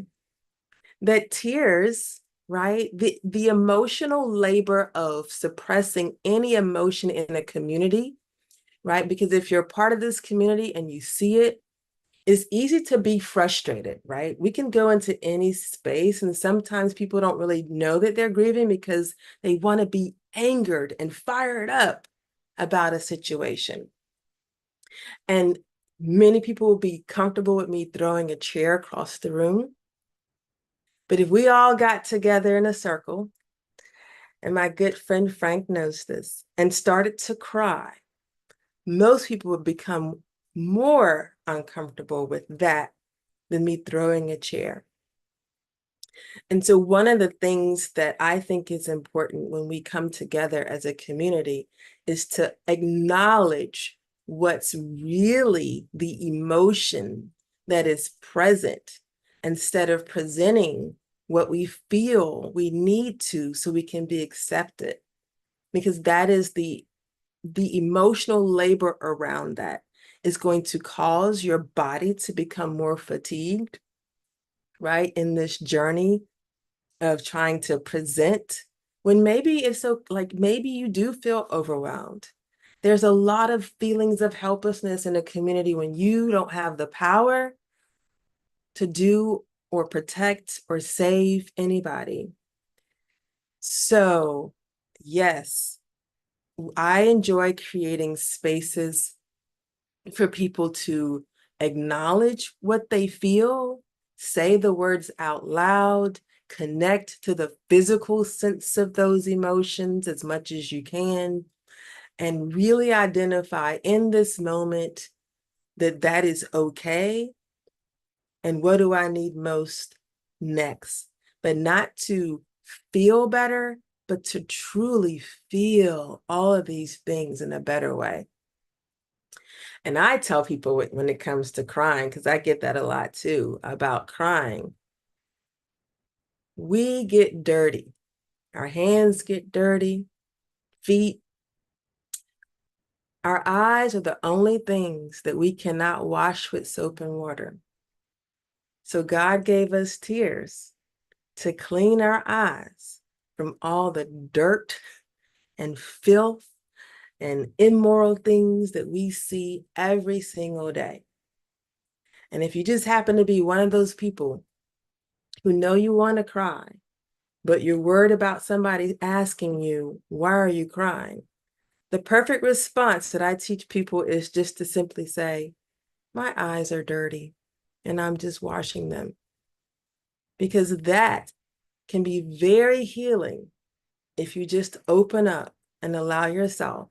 that tears, right? The emotional labor of suppressing any emotion in a community, right? Because if you're part of this community and you see it, it's easy to be frustrated, right? We can go into any space and sometimes people don't really know that they're grieving because they want to be angered and fired up about a situation. And many people will be comfortable with me throwing a chair across the room. But if we all got together in a circle, and my good friend Frank knows this, and started to cry, most people would become more uncomfortable with that than me throwing a chair. And so one of the things that I think is important when we come together as a community is to acknowledge what's really the emotion that is present, instead of presenting what we feel we need to so we can be accepted. Because that is the emotional labor around that is going to cause your body to become more fatigued, right, in this journey of trying to present, when maybe it's so, like, maybe you do feel overwhelmed. There's a lot of feelings of helplessness in a community when you don't have the power to do or protect or save anybody. So yes, I enjoy creating spaces for people to acknowledge what they feel, say the words out loud, connect to the physical sense of those emotions as much as you can, and really identify in this moment that that is okay, and what do I need most next? But not to feel better, but to truly feel all of these things in a better way. And I tell people when it comes to crying, because I get that a lot too, about crying, we get dirty. Our hands get dirty, feet. Our eyes are the only things that we cannot wash with soap and water. So God gave us tears to clean our eyes from all the dirt and filth and immoral things that we see every single day. And if you just happen to be one of those people who know you want to cry, but you're worried about somebody asking you, why are you crying? The perfect response that I teach people is just to simply say, my eyes are dirty and I'm just washing them. Because that can be very healing if you just open up and allow yourself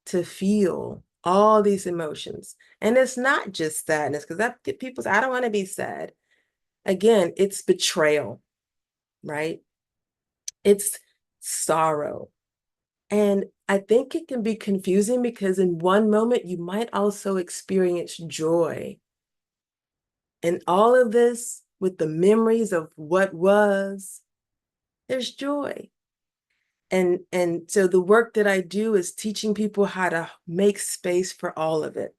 to feel all these emotions. And it's not just sadness, because that people say, I don't want to be sad. Again, it's betrayal, right? It's sorrow. And I think it can be confusing because in one moment you might also experience joy. And all of this with the memories of what was, there's joy. And so the work that I do is teaching people how to make space for all of it.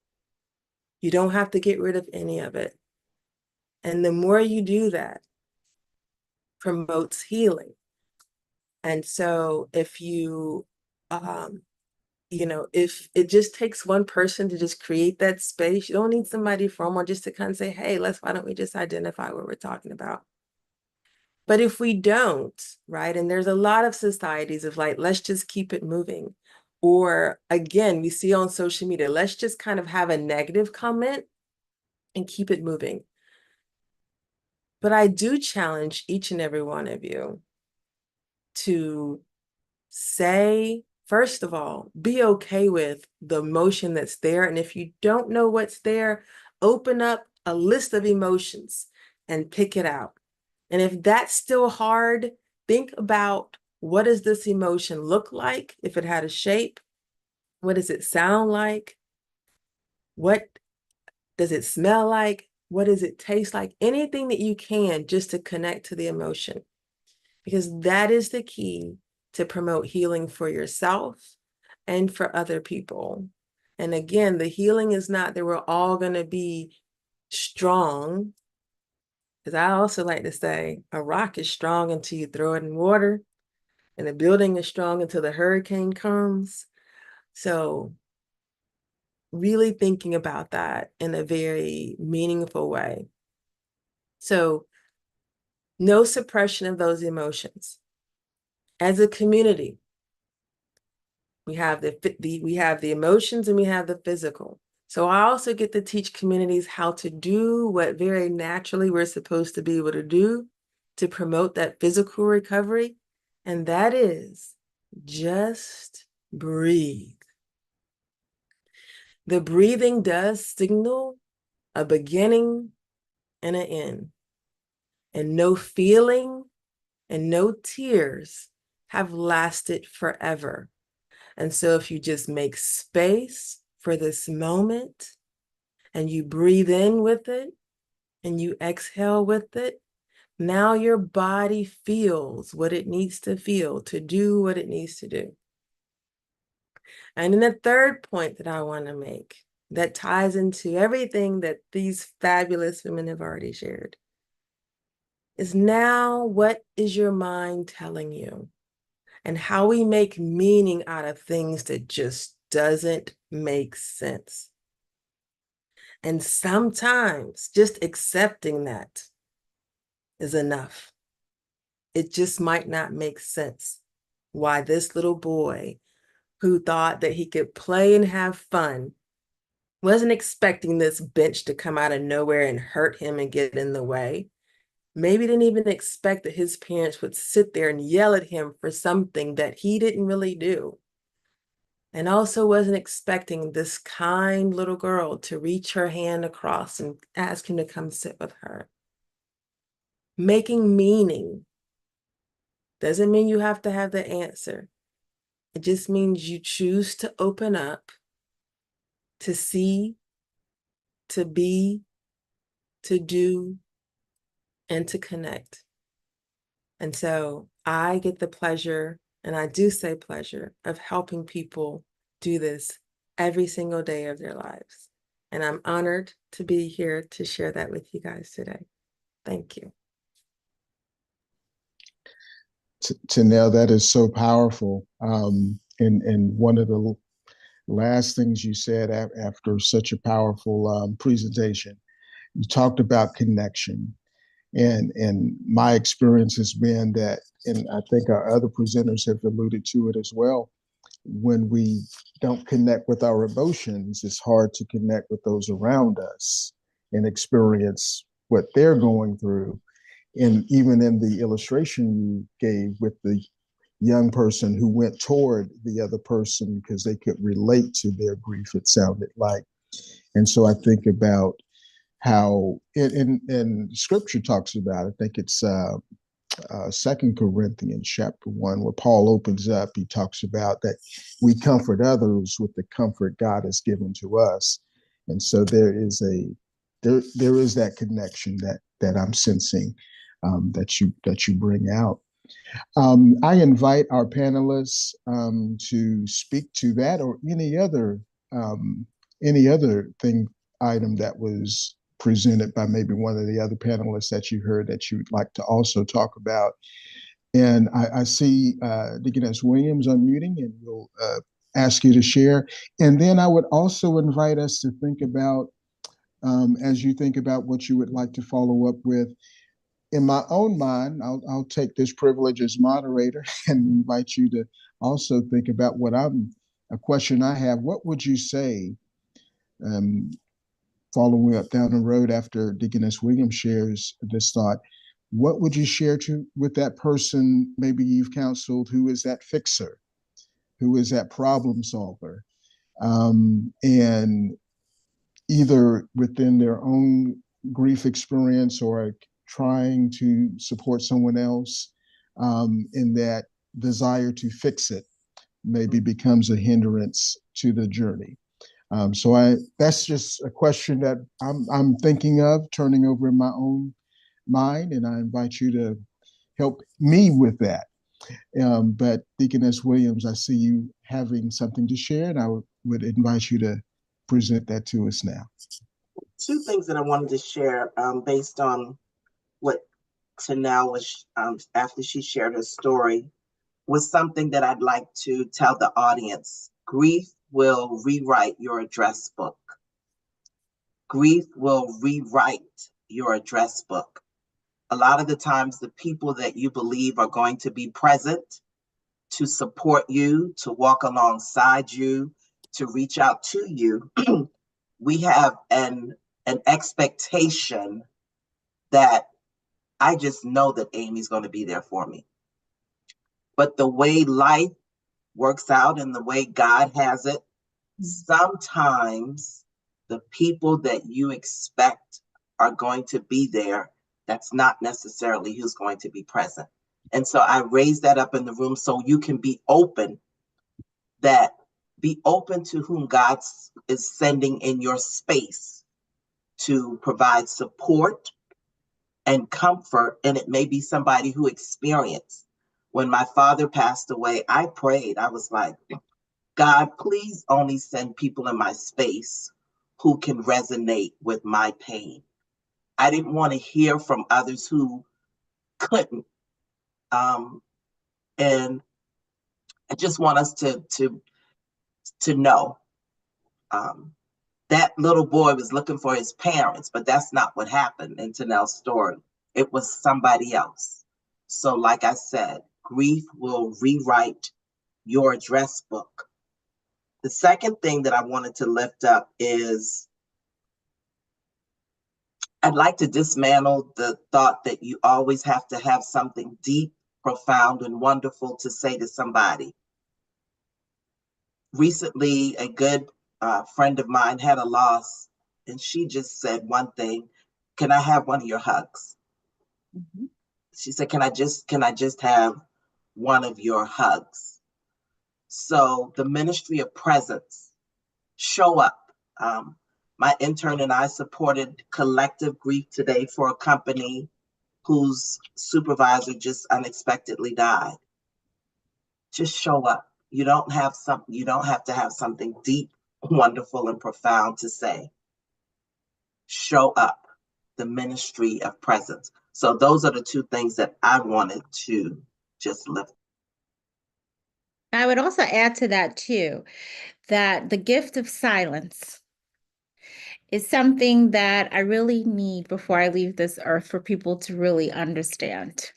You don't have to get rid of any of it. And the more you do that, promotes healing. And so if you, if it just takes one person to just create that space, you don't need somebody from or just to kind of say, hey, why don't we just identify what we're talking about? But if we don't, right, and there's a lot of societies of like, let's just keep it moving. Or again, we see on social media, let's just kind of have a negative comment and keep it moving. But I do challenge each and every one of you to say, first of all, be okay with the emotion that's there. And if you don't know what's there, open up a list of emotions and pick it out. And if that's still hard, think about, what does this emotion look like if it had a shape? What does it sound like? What does it smell like? What does it taste like? Anything that you can just to connect to the emotion, because that is the key to promote healing for yourself and for other people. And again, the healing is not that we're all going to be strong, because I also like to say a rock is strong until you throw it in water, and a building is strong until the hurricane comes. So really thinking about that in a very meaningful way. So no suppression of those emotions. As a community, we have the emotions and we have the physical. So I also get to teach communities how to do what very naturally we're supposed to be able to do to promote that physical recovery. And that is just breathe. The breathing does signal a beginning and an end. and no feeling and no tears have lasted forever. And so if you just make space for this moment and you breathe in with it and you exhale with it, now your body feels what it needs to feel to do what it needs to do. And then the third point that I want to make that ties into everything that these fabulous women have already shared is now what is your mind telling you? And how we make meaning out of things that just doesn't make sense. And sometimes just accepting that is enough. It just might not make sense why this little boy who thought that he could play and have fun wasn't expecting this bench to come out of nowhere and hurt him and get in the way. Maybe didn't even expect that his parents would sit there and yell at him for something that he didn't really do. And also wasn't expecting this kind little girl to reach her hand across and ask him to come sit with her. Making meaning doesn't mean you have to have the answer. It just means you choose to open up, to see, to be, to do, and to connect. And so I get the pleasure, and I do say pleasure, of helping people do this every single day of their lives. And I'm honored to be here to share that with you guys today. Thank you. Tanel, that is so powerful. And one of the last things you said after such a powerful presentation, you talked about connection. And my experience has been that, and I think our other presenters have alluded to it as well, when we don't connect with our emotions, it's hard to connect with those around us and experience what they're going through. And even in the illustration you gave with the young person who went toward the other person because they could relate to their grief, it sounded like. And so I think about how in scripture talks about, I think it's 2 Corinthians chapter 1, where Paul opens up, he talks about that we comfort others with the comfort God has given to us. And so there is that connection that I'm sensing, that you bring out. I invite our panelists to speak to that or any other item that was presented by maybe one of the other panelists that you heard that you'd like to also talk about. And I see Deaconess Williams unmuting, and we'll ask you to share. And then I would also invite us to think about, as you think about what you would like to follow up with, in my own mind, I'll take this privilege as moderator and invite you to also think about a question I have. What would you say, following up down the road after Deaconess Williams shares this thought, what would you share with that person maybe you've counseled who is that fixer, who is that problem solver, and either within their own grief experience or trying to support someone else, in that desire to fix it maybe becomes a hindrance to the journey. So that's just a question that I'm thinking of turning over in my own mind, and I invite you to help me with that. But Deaconess Williams, I see you having something to share, and I would invite you to present that to us now. Two things that I wanted to share based on what Tanel was, after she shared her story, was something that I'd like to tell the audience. Grief will rewrite your address book. Grief will rewrite your address book. A lot of the times, the people that you believe are going to be present to support you, to walk alongside you, to reach out to you, we have an expectation that I just know that Amy's going to be there for me. But the way life works out and the way God has it, sometimes the people that you expect are going to be there That's not necessarily who's going to be present. And so I raised that up in the room so you can be open, be open to whom God is sending in your space to provide support and comfort. And it may be somebody who experienced. When my father passed away, I prayed. I was like, God, please only send people in my space who can resonate with my pain. I didn't want to hear from others who couldn't. And I just want us to know that little boy was looking for his parents, but that's not what happened in Tanel's story. It was somebody else. So like I said, grief will rewrite your address book. The second thing that I wanted to lift up is I'd like to dismantle the thought that you always have to have something deep, profound, and wonderful to say to somebody. Recently, a good friend of mine had a loss, and she just said one thing: "Can I have one of your hugs?" Mm-hmm. She said, "Can I just have one of your hugs?" So the ministry of presence, show up. My intern and I supported collective grief today for a company whose supervisor just unexpectedly died. Just show up. You don't have to have something deep, wonderful, and profound to say. Show up. The ministry of presence. So those are the two things that I wanted to just lift. I would also add to that too, that the gift of silence is something that I really need before I leave this earth for people to really understand.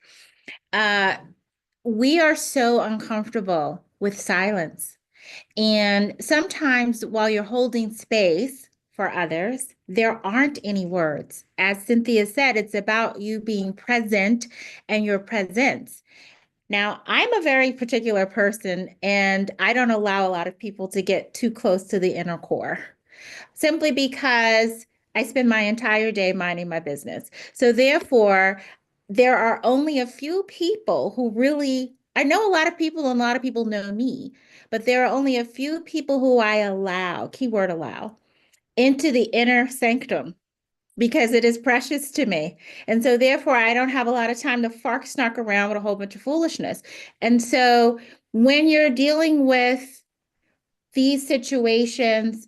We are so uncomfortable with silence. And sometimes while you're holding space for others, there aren't any words. As Cynthia said, it's about you being present and your presence. Now, I'm a very particular person, and I don't allow a lot of people to get too close to the inner core, simply because I spend my entire day minding my business. So therefore, there are only a few people who really, I know a lot of people and a lot of people know me, but there are only a few people who I allow, keyword allow, into the inner sanctum because it is precious to me. And so therefore, I don't have a lot of time to snark around with a whole bunch of foolishness. And so when you're dealing with these situations,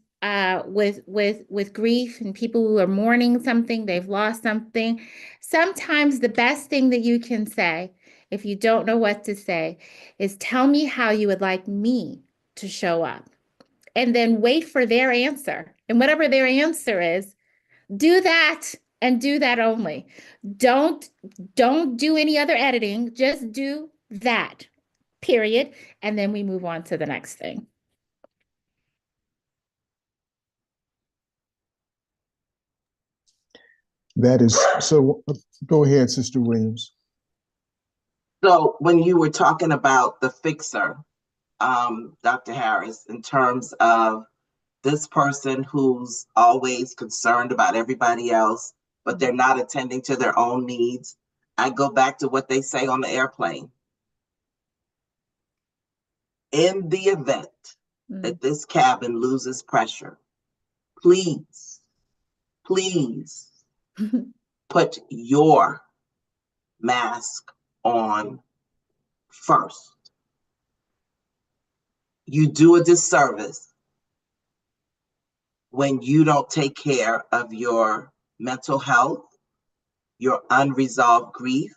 with grief and people who are mourning something, they've lost something, sometimes the best thing that you can say, if you don't know what to say, is tell me how you would like me to show up, and then wait for their answer. And whatever their answer is, do that and do that only. Don't do any other editing. Just do that, period. And then we move on to the next thing. That is so. Go ahead, Sister Williams. So when you were talking about the fixer, Dr. Harris, in terms of this person who's always concerned about everybody else, but they're not attending to their own needs, I go back to what they say on the airplane. In the event that this cabin loses pressure, please put your mask on first. You do a disservice when you don't take care of your mental health, your unresolved grief,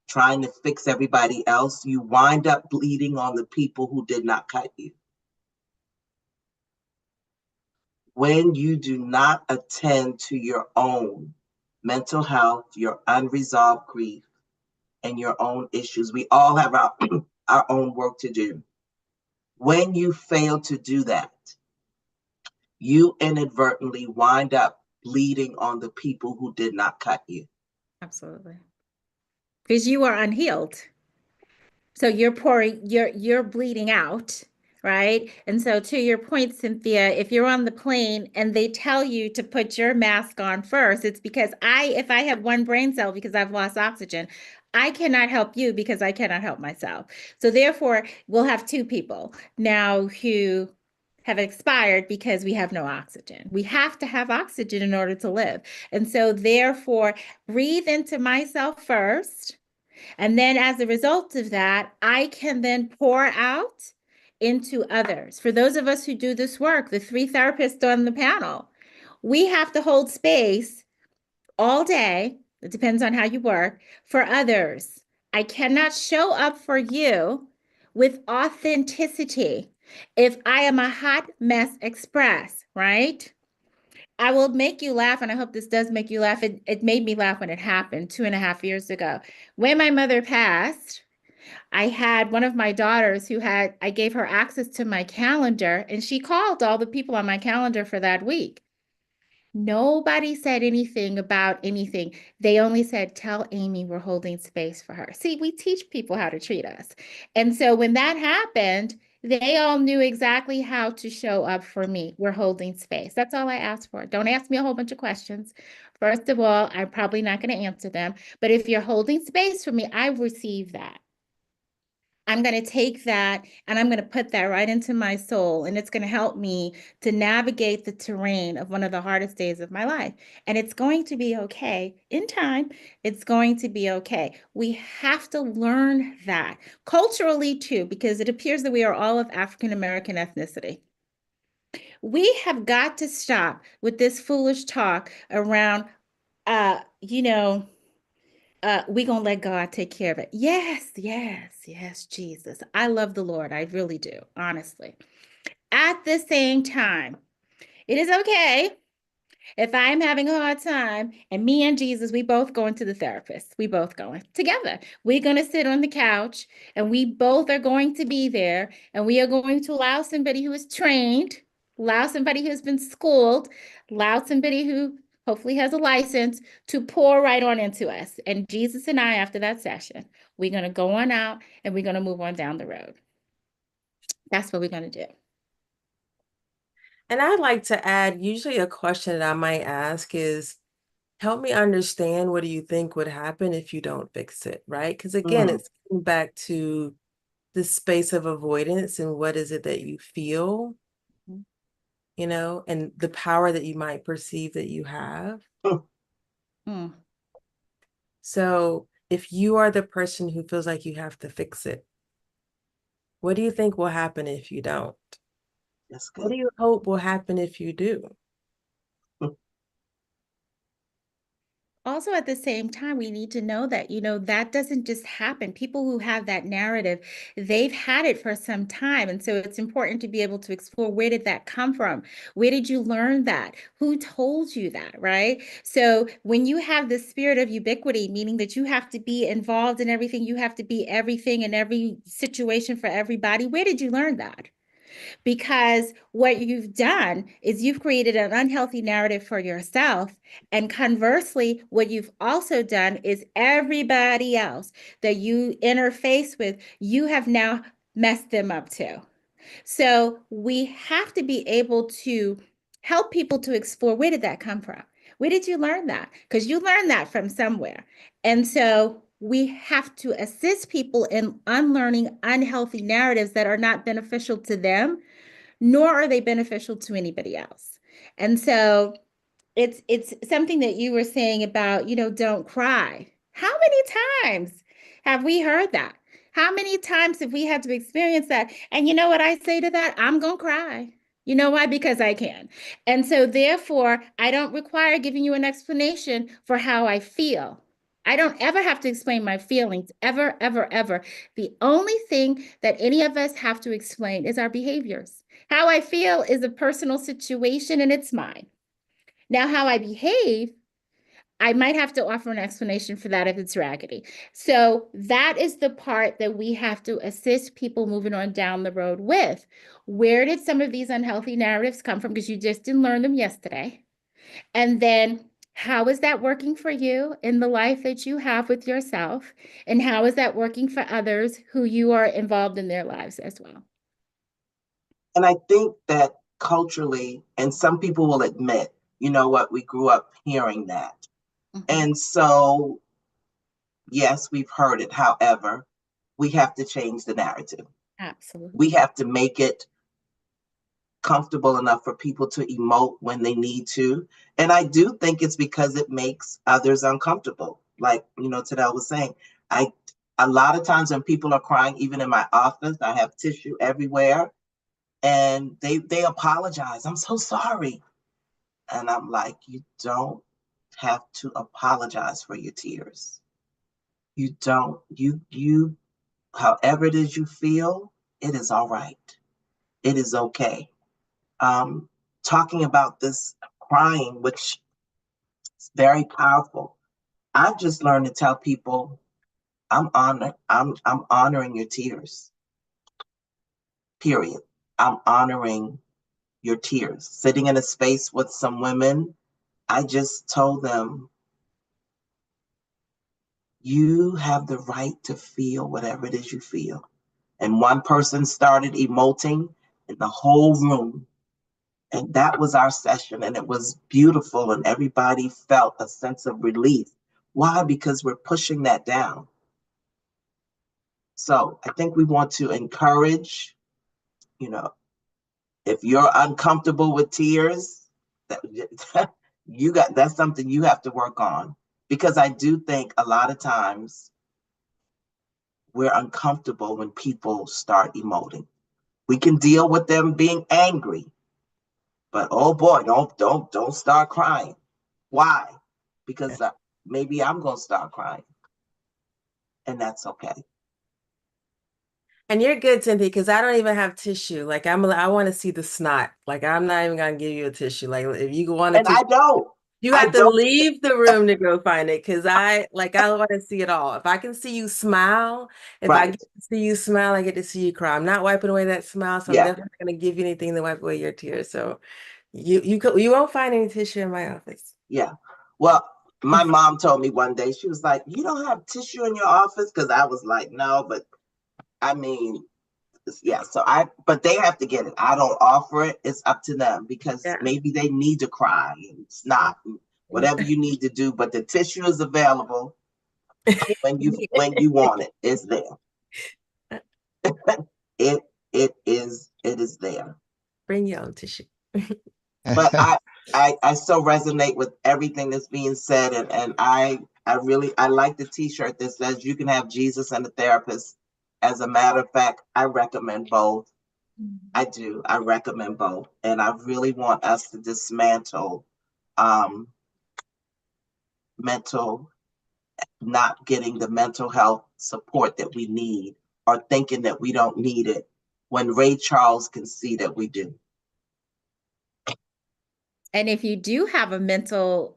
trying to fix everybody else. You wind up bleeding on the people who did not cut you. When you do not attend to your own mental health, your unresolved grief, and your own issues, we all have our own work to do. When you fail to do that, you inadvertently wind up bleeding on the people who did not cut you. Absolutely. Because you are unhealed. So you're pouring, you're bleeding out right? And so to your point, Cynthia, if you're on the plane and they tell you to put your mask on first, it's because if I have one brain cell because I've lost oxygen, I cannot help you because I cannot help myself. So therefore, we'll have two people now who have expired because we have no oxygen. We have to have oxygen in order to live. And so therefore, breathe into myself first. And then as a result of that, I can then pour out into others. For those of us who do this work, the 3 therapists on the panel, we have to hold space all day. It depends on how you work for others. I cannot show up for you with authenticity if I am a hot mess express, right? I will make you laugh, and I hope this does make you laugh. It made me laugh when it happened 2.5 years ago. When my mother passed, I had one of my daughters I gave her access to my calendar, and she called all the people on my calendar for that week. Nobody said anything about anything. They only said, tell Amy we're holding space for her. See, we teach people how to treat us. And so when that happened, they all knew exactly how to show up for me. We're holding space. That's all I asked for. Don't ask me a whole bunch of questions. First of all, I'm probably not going to answer them. But if you're holding space for me, I receive that. I'm going to take that and I'm going to put that right into my soul. And it's going to help me to navigate the terrain of one of the hardest days of my life. And it's going to be okay in time. It's going to be okay. We have to learn that culturally too, because it appears that we are all of African American ethnicity. We have got to stop with this foolish talk around, we gonna let God take care of it. Yes, yes, yes, Jesus. I love the Lord. I really do, honestly. At the same time, it is okay if I'm having a hard time and me and Jesus, we both going to the therapist. We both going together. We're going to sit on the couch and we both are going to be there and we are going to allow somebody who is trained, allow somebody who's been schooled, allow somebody who hopefully has a license to pour right on into us. And Jesus and I, after that session, we're going to go on out and we're going to move on down the road. That's what we're going to do. And I'd like to add, usually a question that I might ask is, help me understand, what do you think would happen if you don't fix it, right? Because again, it's getting back to the space of avoidance and what is it that you feel, you know, and the power that you might perceive that you have. Mm. So if you are the person who feels like you have to fix it, what do you think will happen if you don't? That's good. What do you hope will happen if you do? Also, at the same time, we need to know that, that doesn't just happen. People who have that narrative, they've had it for some time. And so it's important to be able to explore, where did that come from? Where did you learn that? Who told you that, right? So when you have the spirit of ubiquity, meaning that you have to be involved in everything, you have to be everything in every situation for everybody, where did you learn that? Because what you've done is you've created an unhealthy narrative for yourself. And conversely, what you've also done is everybody else that you interface with, you have now messed them up too. So we have to be able to help people to explore, where did that come from? Where did you learn that? Because you learned that from somewhere. And so we have to assist people in unlearning unhealthy narratives that are not beneficial to them, nor are they beneficial to anybody else. And so it's something that you were saying about, don't cry. How many times have we heard that? How many times have we had to experience that? And you know what I say to that? I'm going to cry. You know why? Because I can. And so therefore, I don't require giving you an explanation for how I feel. I don't ever have to explain my feelings, ever, ever, ever. The only thing that any of us have to explain is our behaviors. How I feel is a personal situation and it's mine. Now, how I behave, I might have to offer an explanation for that if it's raggedy. So that is the part that we have to assist people moving on down the road with. Where did some of these unhealthy narratives come from? Because you just didn't learn them yesterday. And then how is that working for you in the life that you have with yourself? And how is that working for others who you are involved in their lives as well? And I think that culturally, and some people will admit, you know what, we grew up hearing that. And so, yes, we've heard it. However, we have to change the narrative. Absolutely. We have to make it comfortable enough for people to emote when they need to. And I do think it's because it makes others uncomfortable. Like, Tadell was saying, a lot of times when people are crying, even in my office, I have tissue everywhere, and they apologize. I'm so sorry. And I'm like, you don't have to apologize for your tears. You don't. You however it is you feel, it is all right. It is okay. Talking about this crying, which is very powerful. I've just learned to tell people, I'm honoring your tears. Period. I'm honoring your tears. Sitting in a space with some women, I just told them, you have the right to feel whatever it is you feel. And one person started emoting in the whole room. And that was our session, and it was beautiful, and everybody felt a sense of relief. Why? Because we're pushing that down. So I think we want to encourage, if you're uncomfortable with tears, that's something you have to work on. Because I do think a lot of times we're uncomfortable when people start emoting. We can deal with them being angry, but oh boy, don't start crying. Why? Because maybe I'm gonna start crying, and that's okay. And you're good, Cynthia, because I don't even have tissue. Like I want to see the snot. Like I'm not even gonna give you a tissue. Like if you want a And tissue, you have to don't. leave the room to go find it, because I want to see it all. If I can see you smile, if I Right. get to see you smile, I get to see you cry. I'm not wiping away that smile, so I'm Yeah. definitely not gonna give you anything to wipe away your tears. So you won't find any tissue in my office. Yeah. Well, my mom told me one day, she was like, you don't have tissue in your office? Because I was like, no, but I mean, yeah. But they have to get it. I don't offer it. It's up to them, because maybe they need to cry and snot and whatever you need to do. But the tissue is available when you want it. It's there. It is there. Bring your own tissue. But I so resonate with everything that's being said, and I really like the t-shirt that says you can have Jesus and a therapist. As a matter of fact, I recommend both. I do. I recommend both. And I really want us to dismantle not getting the mental health support that we need, or thinking that we don't need it, when Ray Charles can see that we do. And if you do have a mental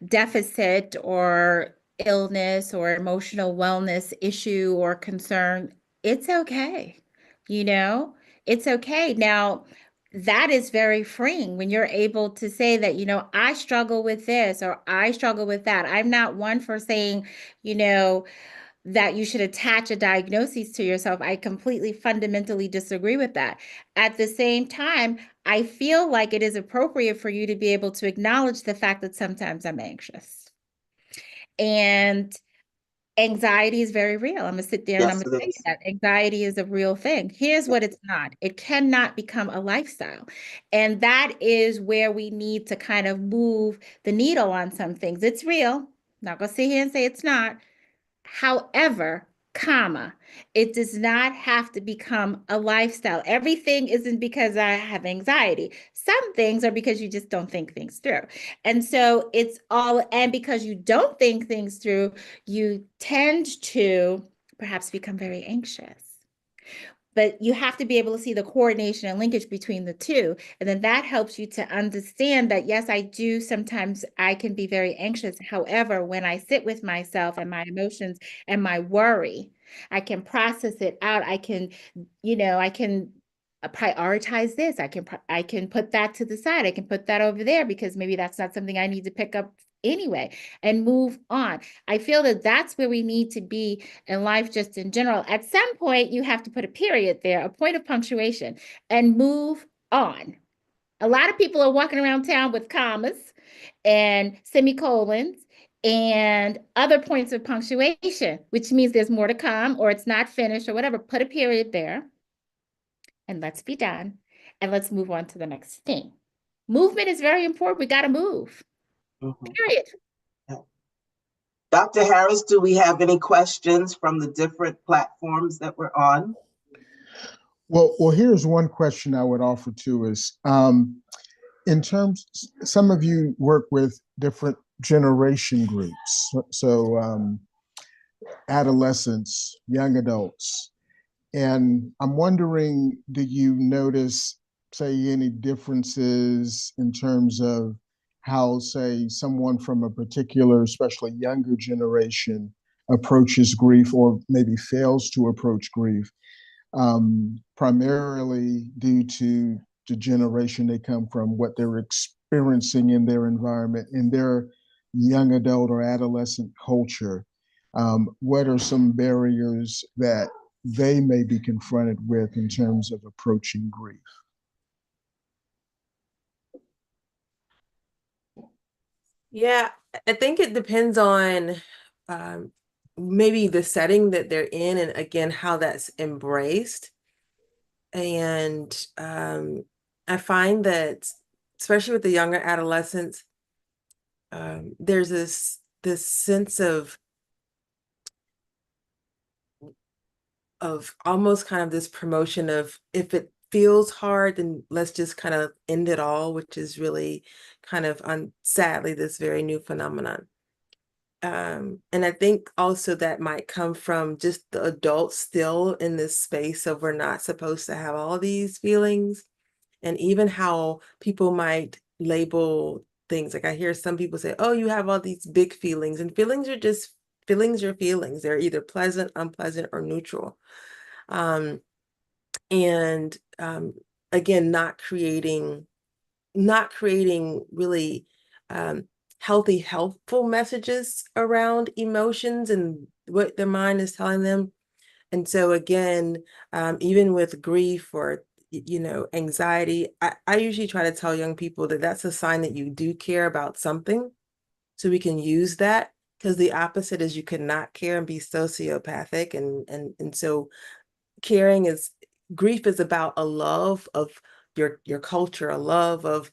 deficit or illness or emotional wellness issue or concern, it's okay. It's okay. Now, that is very freeing when you're able to say that, I struggle with this or I struggle with that. I'm not one for saying, that you should attach a diagnosis to yourself. I completely fundamentally disagree with that. At the same time, I feel like it is appropriate for you to be able to acknowledge the fact that sometimes I'm anxious. And anxiety is very real. I'm going to sit there and I'm going to say that anxiety is a real thing. Here's what it's not. It cannot become a lifestyle. And that is where we need to kind of move the needle on some things. It's real. Not going to sit here and say it's not. However, it does not have to become a lifestyle. Everything isn't because I have anxiety. Some things are because you just don't think things through. And so and because you don't think things through, you tend to perhaps become very anxious. But you have to be able to see the coordination and linkage between the two. And then that helps you to understand that, yes, sometimes I can be very anxious. However, when I sit with myself and my emotions and my worry, I can process it out. I can prioritize this. I can put that to the side. I can put that over there because maybe that's not something I need to pick up anyway and move on. I feel that that's where we need to be in life, just in general. At some point, you have to put a period there, a point of punctuation, and move on. A lot of people are walking around town with commas and semicolons and other points of punctuation, which means there's more to come or it's not finished or whatever. Put a period there and let's be done. And let's move on to the next thing. Movement is very important. We got to move. Period. Dr. Harris, do we have any questions from the different platforms that we're on? Well, here's one question I would offer to us. In terms, some of you work with different generation groups, so adolescents, young adults, and I'm wondering, do you notice, say, any differences in terms of how, say, someone from a particular, especially younger generation approaches grief or maybe fails to approach grief, primarily due to the generation they come from, what they're experiencing in their environment, in their young adult or adolescent culture? What are some barriers that they may be confronted with in terms of approaching grief? Yeah, I think it depends on maybe the setting that they're in, and again, how that's embraced. And I find that, especially with the younger adolescents, there's this sense of almost kind of this promotion of, if it feels hard, then let's just kind of end it all, which is really kind of sadly this very new phenomenon. And I think also that might come from just the adults still in this space of, we're not supposed to have all these feelings, and even how people might label things. Like I hear some people say, oh, you have all these big feelings, and feelings are just feelings are feelings. They're either pleasant, unpleasant, or neutral. And again, not creating really healthy, helpful messages around emotions and what their mind is telling them. And so again, even with grief or anxiety, I usually try to tell young people that that's a sign that you do care about something, so we can use that, because the opposite is you cannot care and be sociopathic. And so grief is about a love of your culture, a love of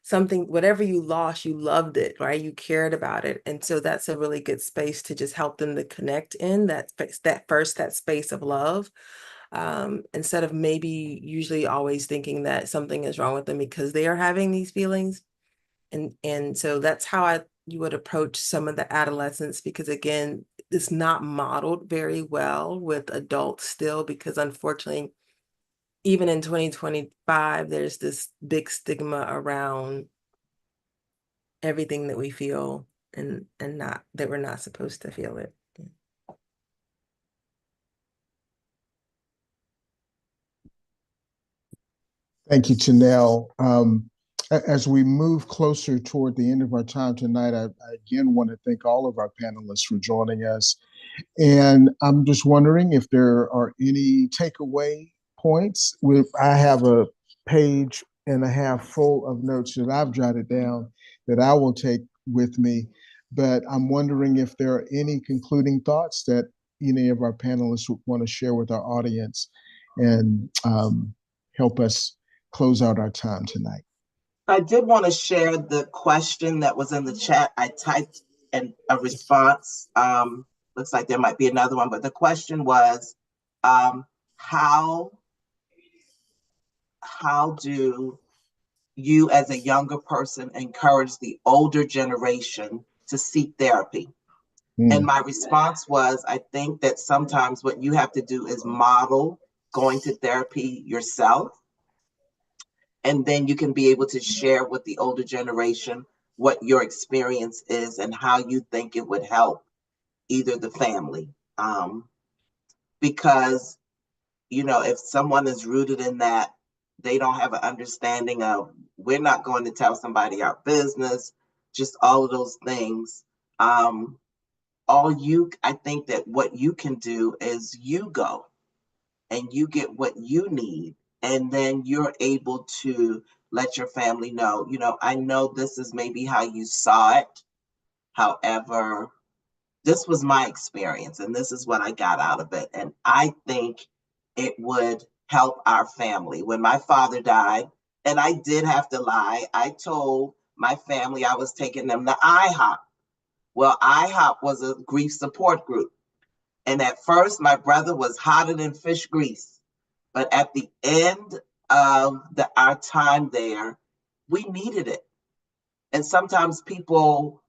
something, whatever you lost, you loved it, right? You cared about it. And so that's a really good space to just help them to connect in that space, that space of love, instead of maybe usually always thinking that something is wrong with them because they are having these feelings. And so that's how you would approach some of the adolescents, because again, it's not modeled very well with adults still, because unfortunately, even in 2025, there's this big stigma around everything that we feel, and not that we're not supposed to feel it. Thank you, Janelle. As we move closer toward the end of our time tonight, I again want to thank all of our panelists for joining us. And I'm just wondering if there are any takeaway points. I have a page and a half full of notes that I've jotted down that I will take with me. But I'm wondering if there are any concluding thoughts that any of our panelists would want to share with our audience and help us close out our time tonight. I did want to share the question that was in the chat. I typed in a response. Looks like there might be another one, but the question was, how do you as a younger person encourage the older generation to seek therapy? And my response was, I think that sometimes what you have to do is model going to therapy yourself. And then you can be able to share with the older generation what your experience is and how you think it would help either the family. Because, if someone is rooted in that, they don't have an understanding of, we're not going to tell somebody our business. just all of those things. I think that what you can do is you go and you get what you need, and then you're able to let your family know, I know this is maybe how you saw it. However, this was my experience and this is what I got out of it. And I think it would help our family. When my father died, and I did have to lie, I told my family I was taking them to IHOP. Well, IHOP was a grief support group. And at first, my brother was hotter than fish grease. But at the end of our time there, we needed it. And sometimes people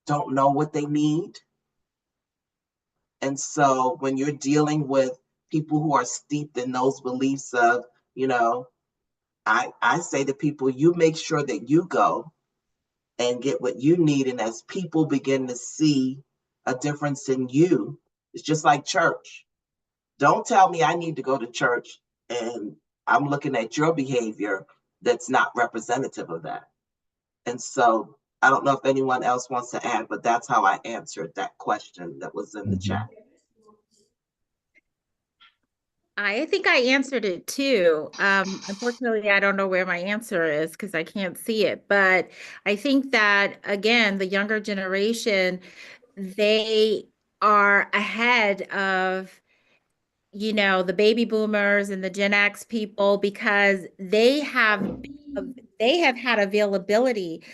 don't know what they need. And so when you're dealing with people who are steeped in those beliefs of, I say to people, you make sure that you go and get what you need. And as people begin to see a difference in you, it's just like church. Don't tell me I need to go to church and I'm looking at your behavior that's not representative of that. And so I don't know if anyone else wants to add, but that's how I answered that question that was in the chat. I think I answered it too. Unfortunately, I don't know where my answer is because I can't see it. But I think that, again, the younger generation, they are ahead of, the baby boomers and the Gen X people because they have had availability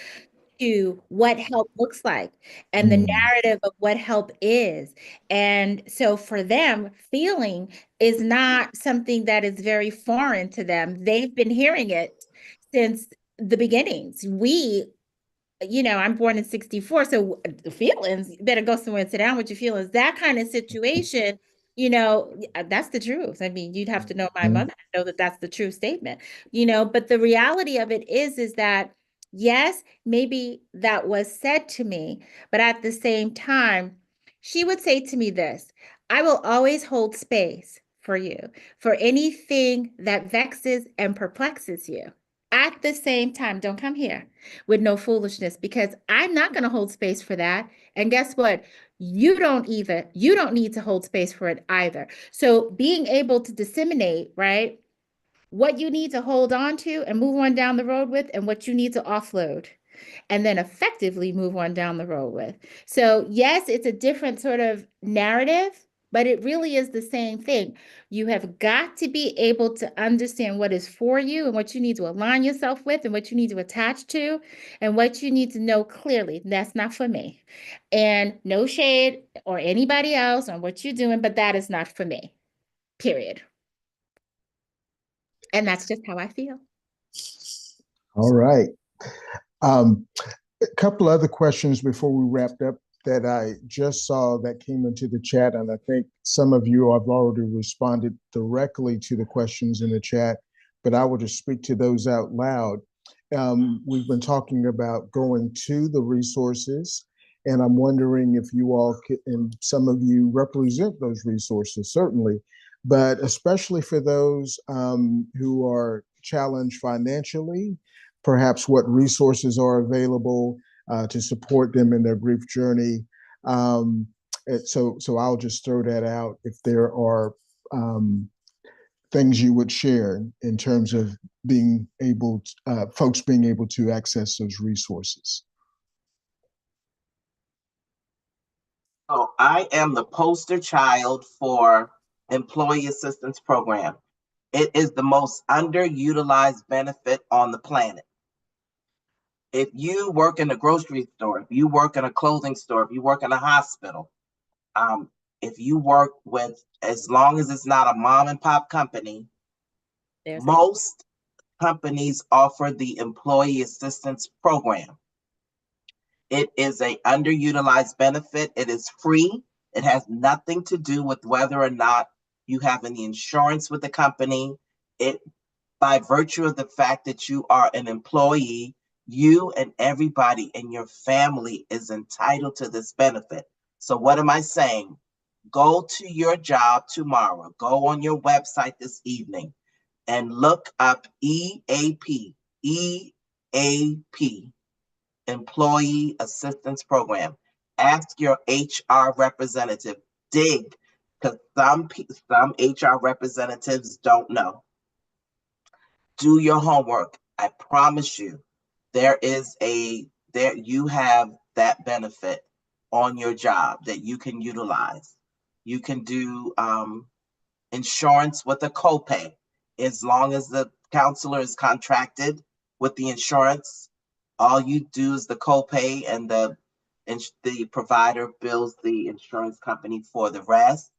to what help looks like and the narrative of what help is. And so for them, feeling is not something that is very foreign to them. They've been hearing it since the beginnings. I'm born in 64, so the feelings, you better go somewhere and sit down with your feelings. That kind of situation, that's the truth. I mean, you'd have to know my mother to know that that's the true statement, but the reality of it is that, yes, maybe that was said to me, but at the same time, she would say to me this: I will always hold space for you, for anything that vexes and perplexes you. At the same time, don't come here with no foolishness because I'm not going to hold space for that. And guess what? You don't either. You don't need to hold space for it either. So being able to disseminate, right, what you need to hold on to and move on down the road with and what you need to offload and then effectively move on down the road with. So yes, it's a different sort of narrative, but it really is the same thing. You have got to be able to understand what is for you and what you need to align yourself with and what you need to attach to and what you need to know clearly. That's not for me. And no shade or anybody else on what you're doing, but that is not for me, period. And that's just how I feel. All right. A couple other questions before we wrapped up that I just saw that came into the chat, and I think some of you have already responded directly to the questions in the chat, but I will just speak to those out loud. We've been talking about going to the resources, and I'm wondering if you all can, and some of you represent those resources, certainly, but especially for those who are challenged financially, perhaps what resources are available to support them in their grief journey. So I'll just throw that out if there are things you would share in terms of being able, folks being able to access those resources. So I am the poster child for Employee Assistance Program. It is the most underutilized benefit on the planet. If you work in a grocery store, if you work in a clothing store, if you work in a hospital, if you work with, as long as it's not a mom and pop company, most companies offer the Employee Assistance Program. It is an underutilized benefit. It is free. It has nothing to do with whether or not you have any insurance with the company. By virtue of the fact that you are an employee, you and everybody in your family is entitled to this benefit. So what am I saying? Go to your job tomorrow. Go on your website this evening and look up EAP, Employee Assistance Program. Ask your HR representative, dig, because some HR representatives don't know. Do your homework. I promise you, you have that benefit on your job that you can utilize. You can do insurance with a copay. As long as the counselor is contracted with the insurance, all you do is the copay, and the provider bills the insurance company for the rest.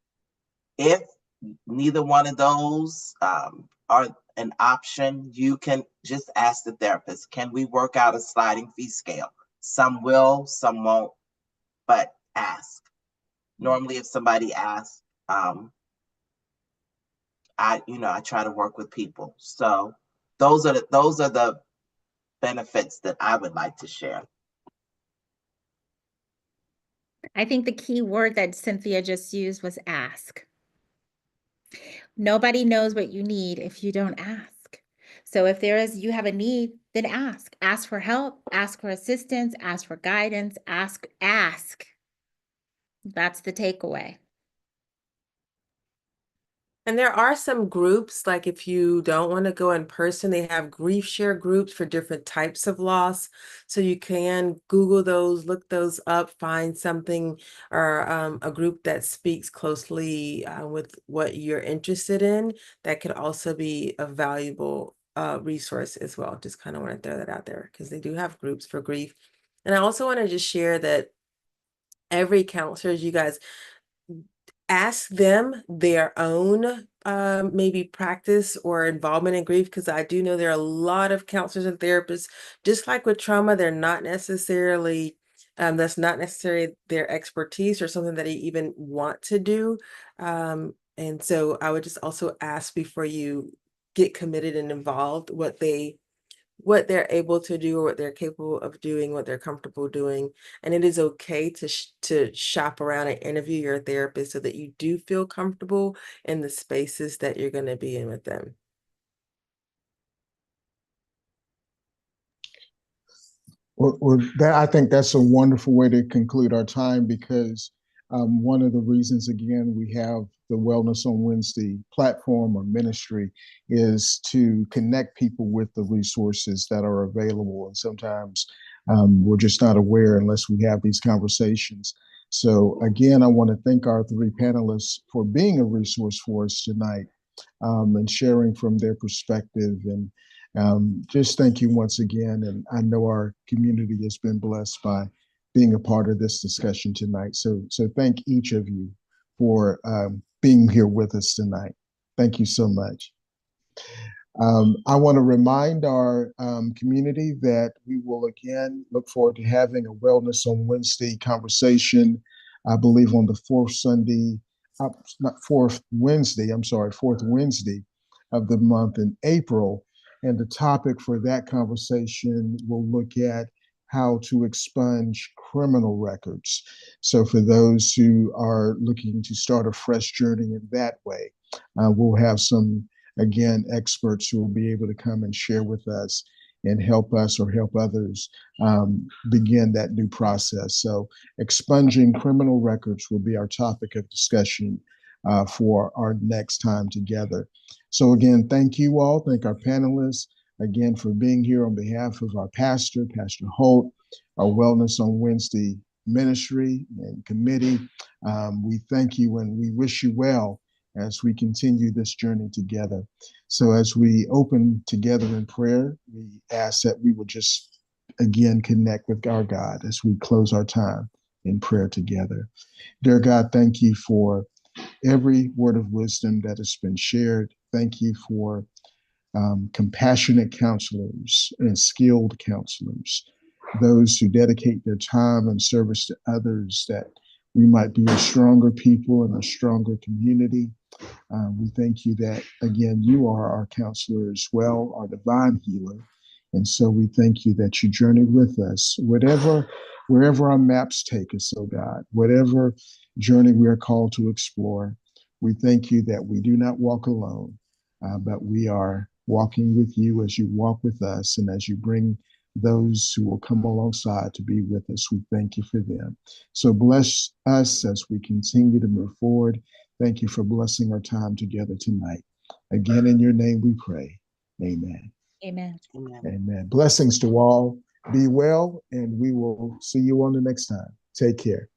If neither one of those are an option, you can just ask the therapist, can we work out a sliding fee scale? Some will, some won't, but ask. Normally, if somebody asks, I try to work with people. So those are the benefits that I would like to share. I think the key word that Cynthia just used was ask. Nobody knows what you need if you don't ask. So if you have a need, then ask. Ask for help, ask for assistance, ask for guidance, ask. That's the takeaway. And there are some groups, like if you don't want to go in person, they have grief share groups for different types of loss. So you can Google those, look those up, find something or a group that speaks closely with what you're interested in. That could also be a valuable resource as well. Just kind of want to throw that out there because they do have groups for grief. And I also want to just share that every counselor, you guys, ask them their own maybe practice or involvement in grief, because I do know there are a lot of counselors and therapists, just like with trauma, they're not necessarily that's not necessarily their expertise or something that they even want to do. And so I would just also ask before you get committed and involved what they're able to do or what they're capable of doing, what they're comfortable doing. And it is okay to shop around and interview your therapist so that you do feel comfortable in the spaces that you're going to be in with them. Well, I think that's a wonderful way to conclude our time, because one of the reasons, again, we have the Wellness on Wednesday platform or ministry is to connect people with the resources that are available. And sometimes we're just not aware unless we have these conversations. So again, I want to thank our three panelists for being a resource for us tonight and sharing from their perspective. And just thank you once again. And I know our community has been blessed by being a part of this discussion tonight. So thank each of you for being here with us tonight. Thank you so much. I want to remind our community that we will again look forward to having a Wellness on Wednesday conversation, I believe on the fourth Wednesday of the month in April. And the topic for that conversation will look at how to expunge criminal records. So for those who are looking to start a fresh journey in that way, we'll have some, again, experts who will be able to come and share with us and help us or help others begin that new process. So expunging criminal records will be our topic of discussion for our next time together. So again, thank you all. Thank our panelists again for being here on behalf of our pastor, Pastor Holt, our Wellness on Wednesday ministry and committee. We thank you and we wish you well as we continue this journey together. So as we open together in prayer, we ask that we will just again connect with our God as we close our time in prayer together. Dear God, thank you for every word of wisdom that has been shared. Thank you for compassionate counselors and skilled counselors, those who dedicate their time and service to others, that we might be a stronger people and a stronger community. We thank you that, again, you are our counselor as well, our divine healer. And so we thank you that you journey with us, wherever our maps take us, oh God, whatever journey we are called to explore. We thank you that we do not walk alone, but we are walking with you as you walk with us and as you bring those who will come alongside to be with us. We thank you for them. So bless us as we continue to move forward. Thank you for blessing our time together tonight. Again, in your name we pray. Amen. Amen. Amen. Amen. Blessings to all. Be well, and we will see you on the next time. Take care.